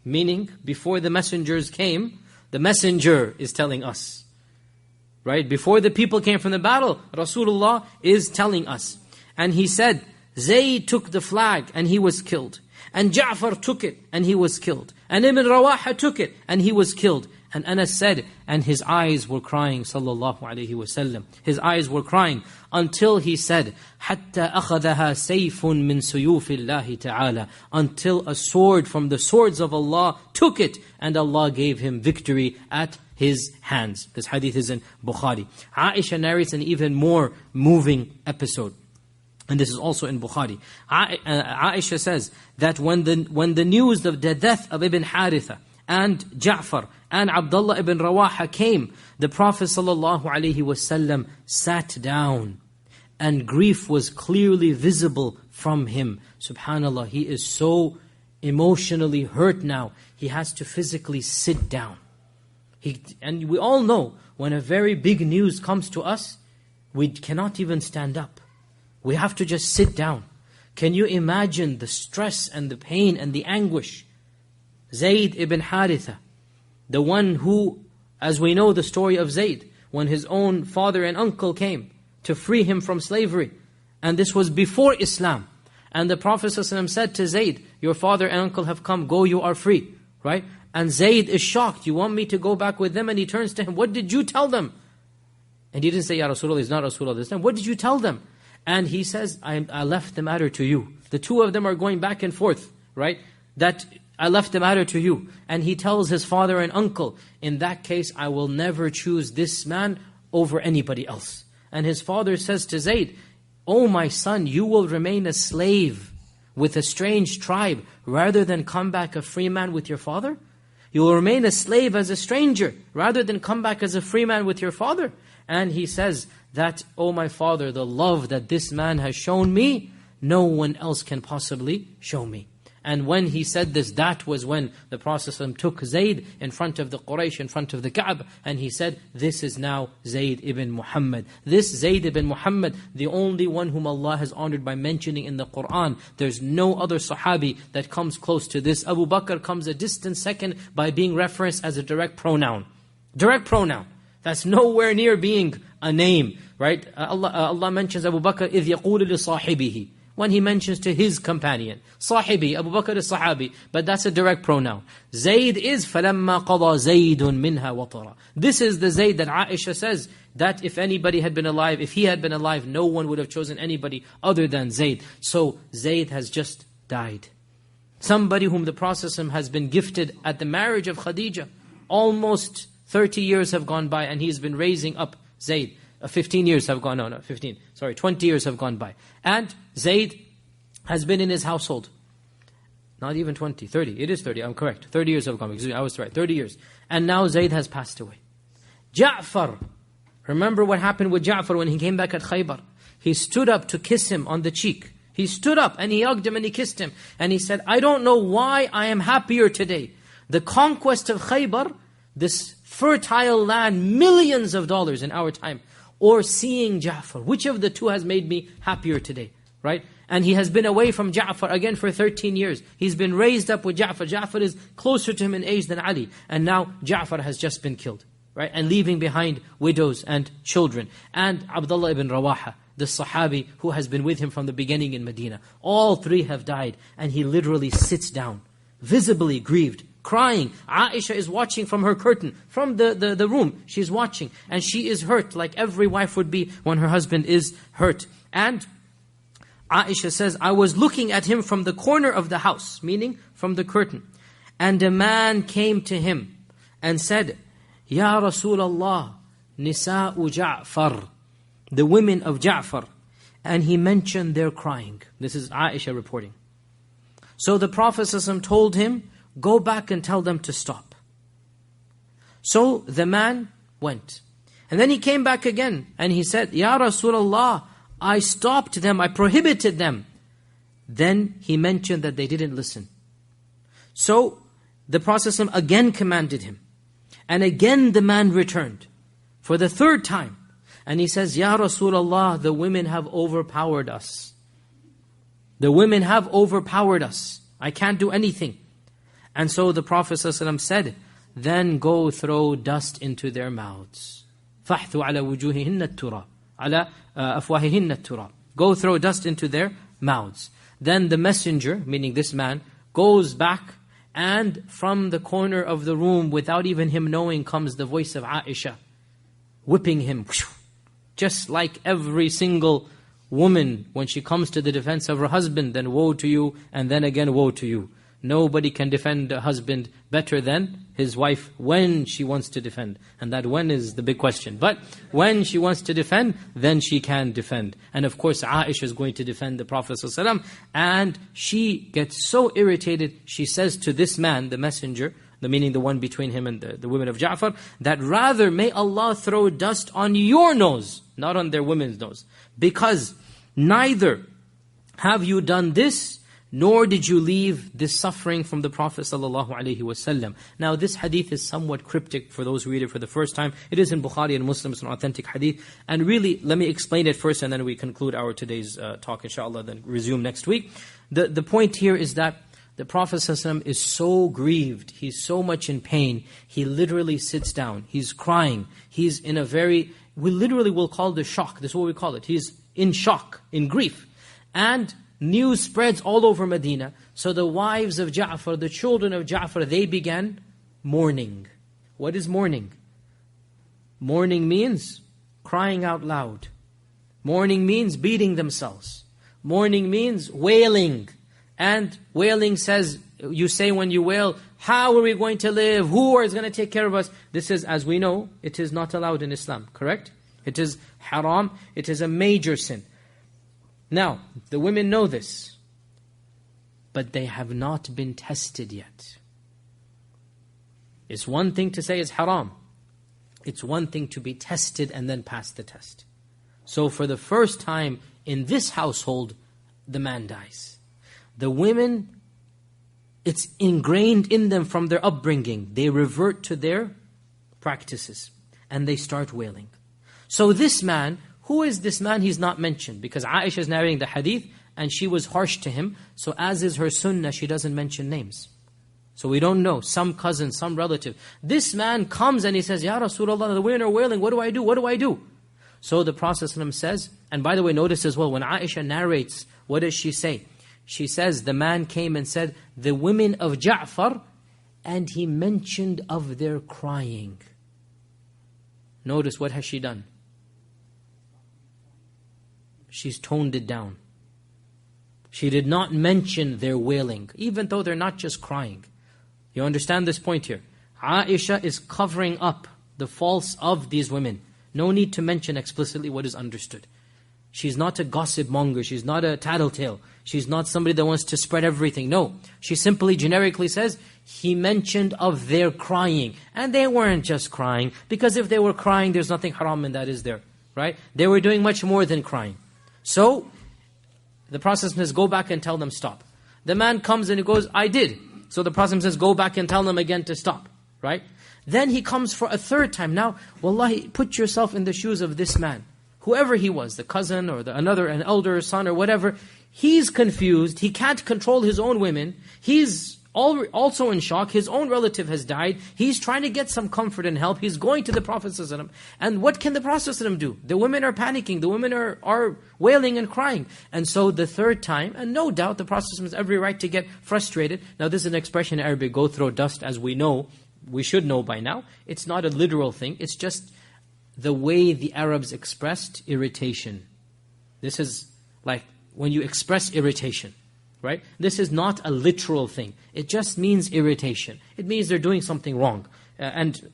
Meaning, before the messengers came, the messenger is telling us. Right? Before the people came from the battle, Rasulullah is telling us. And he said, Zayd took the flag and he was killed. And Ja'far took it and he was killed. And Ibn Rawaha took it and he was killed. And Anas said, and his eyes were crying, sallallahu alayhi wasallam. His eyes were crying until he said, حَتَّى أَخَذَهَا سَيْفٌ مِّن سُيُوفِ اللَّهِ تَعَالَى, until a sword from the swords of Allah took it, and Allah gave him victory at his hands. This hadith is in Bukhari. Aisha narrates an even more moving episode. And this is also in Bukhari. Aisha says that when the news of the death of Ibn Haritha and Ja'far and Abdullah ibn Rawaha came, the Prophet ﷺ sat down, and grief was clearly visible from him. Subhanallah, he is so emotionally hurt now, he has to physically sit down. And we all know, when a very big news comes to us, we cannot even stand up. We have to just sit down. Can you imagine the stress and the pain and the anguish? Zayd ibn Haritha, the one who, as we know the story of Zayd, when his own father and uncle came to free him from slavery, and this was before Islam, and the Prophet ﷺ said to Zayd, your father and uncle have come, go, you are free, right? And Zayd is shocked, you want me to go back with them? And he turns to him, what did you tell them? And he didn't say, Ya Rasulullah, he's not Rasulullah this time. What did you tell them? And he says, I left the matter to you. The two of them are going back and forth, right? That I left the matter to you. And he tells his father and uncle, in that case, I will never choose this man over anybody else. And his father says to Zayd, oh my son, you will remain a slave with a strange tribe rather than come back a free man with your father? You will remain a slave as a stranger rather than come back as a free man with your father? And he says that, oh my father, the love that this man has shown me, no one else can possibly show me. And when he said this, that was when the Prophet ﷺ took Zayd in front of the Quraysh, in front of the Kaaba, and he said, this is now Zayd ibn Muhammad. This Zayd ibn Muhammad, the only one whom Allah has honored by mentioning in the Qur'an. There's no other Sahabi that comes close to this. Abu Bakr comes a distant second by being referenced as a direct pronoun. Direct pronoun. That's nowhere near being a name, right? Allah mentions Abu Bakr, إِذْ يَقُولُ لِصَاحِبِهِ, when he mentions to his companion. Sahibi, Abu Bakr is Sahabi, but that's a direct pronoun. Zayd is فَلَمَّا قَضَى زَيْدٌ مِنْهَا وَطَرًا. This is the Zayd that Aisha says, that if anybody had been alive, if he had been alive, no one would have chosen anybody other than Zayd. So Zayd has just died. Somebody whom the Prophet has been gifted at the marriage of Khadija. Almost 30 years have gone by and he's been raising up Zayd. 15 years have gone, no, not 15, sorry, 20 years have gone by. And Zayd has been in his household. Not even 20, 30, it is 30, I'm correct. 30 years have gone by, excuse me, I was right, 30 years. And now Zayd has passed away. Ja'far, remember what happened with Ja'far when he came back at Khaybar. He stood up to kiss him on the cheek. He stood up and he hugged him and he kissed him. And he said, I don't know why I am happier today. The conquest of Khaybar, this fertile land, millions of dollars in our time, or seeing Ja'far. Which of the two has made me happier today? Right? And he has been away from Ja'far again for 13 years. He's been raised up with Ja'far. Ja'far is closer to him in age than Ali. And now Ja'far has just been killed. Right? And leaving behind widows and children. And Abdullah ibn Rawaha, the Sahabi who has been with him from the beginning in Medina. All three have died. And he literally sits down, visibly grieved, crying. Aisha is watching from her curtain, from the room. She's watching. And she is hurt like every wife would be when her husband is hurt. And Aisha says, I was looking at him from the corner of the house, meaning from the curtain. And a man came to him and said, Ya Rasulullah, Nisa'u Ja'far, the women of Ja'far. And he mentioned their crying. This is Aisha reporting. So the Prophet ﷺ told him, go back and tell them to stop. So the man went. And then he came back again and he said, Ya Rasulullah, I stopped them, I prohibited them. Then he mentioned that they didn't listen. So the Prophet ﷺ again commanded him. And again the man returned for the third time. And he says, Ya Rasulullah, the women have overpowered us. The women have overpowered us. I can't do anything. And so the Prophet ﷺ said, then go throw dust into their mouths. فَحْثُ عَلَى وُجُوهِهِنَّ التُّرَابِ عَلَى أَفْوَاهِهِنَّ التُّرَابِ. Go throw dust into their mouths. Then the messenger, meaning this man, goes back, and from the corner of the room, without even him knowing, comes the voice of Aisha, whipping him. Just like every single woman, when she comes to the defense of her husband, then woe to you, and then again woe to you. Nobody can defend a husband better than his wife when she wants to defend. And that when is the big question. But when she wants to defend, then she can defend. And of course, Aisha is going to defend the Prophet ﷺ. And she gets so irritated, she says to this man, the messenger, meaning the one between him and the women of Ja'far, that rather may Allah throw dust on your nose, not on their women's nose. Because neither have you done this, nor did you leave this suffering from the Prophet ﷺ. Now this hadith is somewhat cryptic for those who read it for the first time. It is in Bukhari and Muslim, it's an authentic hadith. And really, let me explain it first and then we conclude our today's talk, inshallah, then resume next week. The point here is that the Prophet ﷺ is so grieved, he's so much in pain, he literally sits down, he's crying, he's in a very, we literally will call this shock, this is what we call it. He's in shock, in grief. And news spreads all over Medina. So the wives of Ja'far, the children of Ja'far, they began mourning. What is mourning? Mourning means crying out loud. Mourning means beating themselves. Mourning means wailing. And wailing says, you say when you wail, how are we going to live? Who is going to take care of us? This is, as we know, it is not allowed in Islam, correct? It is haram, it is a major sin. Now, the women know this, but they have not been tested yet. It's one thing to say it's haram. It's one thing to be tested and then pass the test. So for the first time in this household, the man dies. The women, it's ingrained in them from their upbringing. They revert to their practices and they start wailing. So this man, who is this man? He's not mentioned because Aisha is narrating the hadith and she was harsh to him. So as is her sunnah, she doesn't mention names. So we don't know, some cousin, some relative. This man comes and he says, Ya Rasulullah, the women are wailing, what do I do? What do I do? So the Prophet ﷺ says, and by the way, notice as well, when Aisha narrates, what does she say? She says, the man came and said, the women of Ja'far, and he mentioned of their crying. Notice, what has she done? She's toned it down. She did not mention their wailing, even though they're not just crying. You understand this point here? Aisha is covering up the faults of these women. No need to mention explicitly what is understood. She's not a gossip monger. She's not a tattletale. She's not somebody that wants to spread everything. No. She simply generically says, he mentioned of their crying. And they weren't just crying. Because if they were crying, there's nothing haram in that, is there? Right? They were doing much more than crying. So, the Prophet says, go back and tell them stop. The man comes and he goes, I did. So the Prophet says, go back and tell them again to stop. Right? Then he comes for a third time. Now, wallahi, put yourself in the shoes of this man. Whoever he was, the cousin or an elder son or whatever, he's confused. He can't control his own women. He's also in shock. His own relative has died. He's trying to get some comfort and help. He's going to the Prophet ﷺ. And what can the Prophet ﷺ do? The women are panicking. The women are wailing and crying. And so the third time, and no doubt the Prophet ﷺ has every right to get frustrated. Now this is an expression in Arabic, go throw dust, as we know. We should know by now. It's not a literal thing. It's just the way the Arabs expressed irritation. This is like when you express irritation, right? This is not a literal thing. It just means irritation. It means they're doing something wrong. And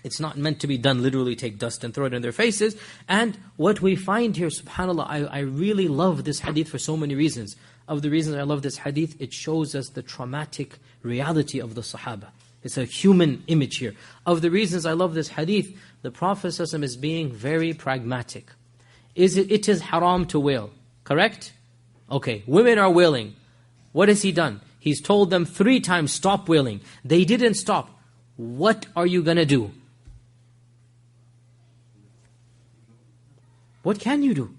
it's not meant to be done literally, take dust and throw it in their faces. And what we find here, subhanAllah, I really love this hadith for so many reasons. Of the reasons I love this hadith, it shows us the traumatic reality of the Sahaba. It's a human image here. Of the reasons I love this hadith, the Prophet ﷺ is being very pragmatic. It is haram to wail, correct? Okay, women are wailing. What has he done? He's told them 3 times, stop wailing. They didn't stop. What are you going to do? What can you do?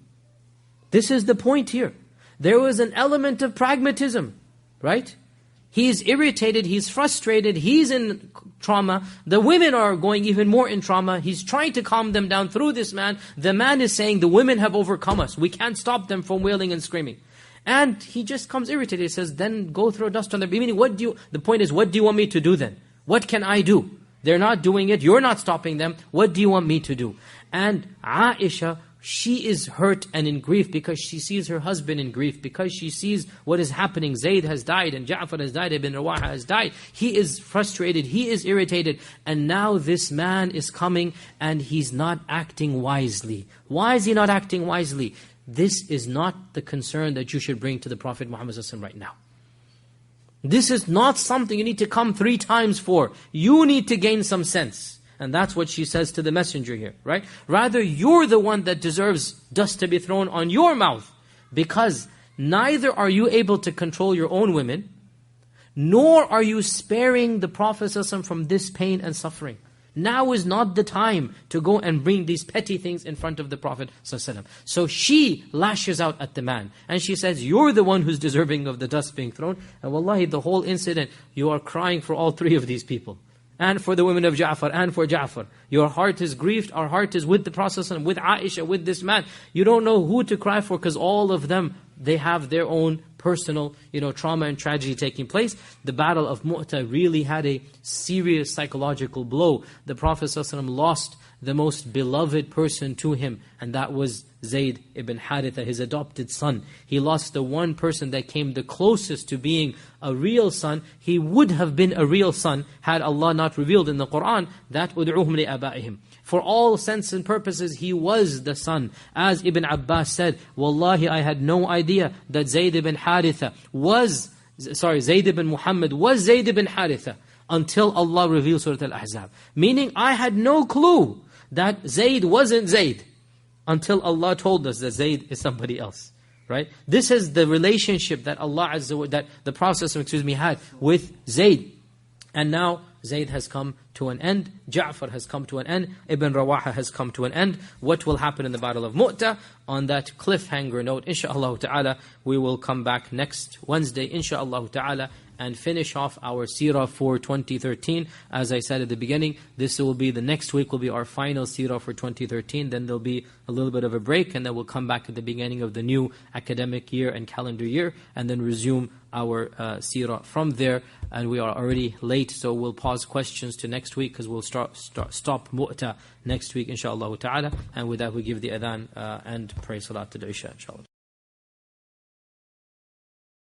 This is the point here. There was an element of pragmatism, right? He's irritated, he's frustrated, he's in trauma. The women are going even more in trauma. He's trying to calm them down through this man. The man is saying, the women have overcome us. We can't stop them from wailing and screaming. And he just comes irritated. He says, then go throw dust on their... Meaning, the point is, what do you want me to do then? What can I do? They're not doing it. You're not stopping them. What do you want me to do? And Aisha, she is hurt and in grief because she sees her husband in grief, because she sees what is happening. Zayd has died and Ja'far has died, Ibn Rawaha has died. He is frustrated, he is irritated. And now this man is coming and he's not acting wisely. Why is he not acting wisely? This is not the concern that you should bring to the Prophet Muhammad ﷺ right now. This is not something you need to come 3 times for. You need to gain some sense. And that's what she says to the messenger here, right? Rather, you're the one that deserves dust to be thrown on your mouth, because neither are you able to control your own women, nor are you sparing the Prophet ﷺ from this pain and suffering. Now is not the time to go and bring these petty things in front of the Prophet ﷺ. So she lashes out at the man, and she says, you're the one who's deserving of the dust being thrown. And wallahi, the whole incident, you are crying for all three of these people. And for the women of Ja'far, and for Ja'far. Your heart is grieved, our heart is with the Prophet ﷺ, with Aisha, with this man. You don't know who to cry for, because all of them, they have their own personal, trauma and tragedy taking place. The battle of Mutah really had a serious psychological blow. The Prophet ﷺ lost the most beloved person to him, and that was Zayd ibn Haritha, his adopted son. He lost the one person that came the closest to being a real son. He would have been a real son had Allah not revealed in the Qur'an that ud'uhum li'aba'ihim. For all sense and purposes, he was the son. As Ibn Abbas said, Wallahi, I had no idea that Zayd ibn Muhammad was Zayd ibn Haritha until Allah revealed Surah Al-Ahzab. Meaning, I had no clue that Zayd wasn't Zayd until Allah told us that Zayd is somebody else. Right? This is the relationship that that the Prophet had with Zayd. And now Zayd has come to an end, Ja'far has come to an end, Ibn Rawaha has come to an end. What will happen in the Battle of Mutah? On that cliffhanger note, inshaAllah ta'ala, we will come back next Wednesday, inshaAllah ta'ala, and finish off our seerah for 2013. As I said at the beginning, this will be, the next week will be our final seerah for 2013. Then there'll be a little bit of a break, and then we'll come back at the beginning of the new academic year and calendar year, and then resume our seerah from there. And we are already late, so we'll pause questions to next week, because we'll stop Mu'tah next week, inshaAllah ta'ala. And with that, we give the adhan and pray salat al-Isha, inshaAllah.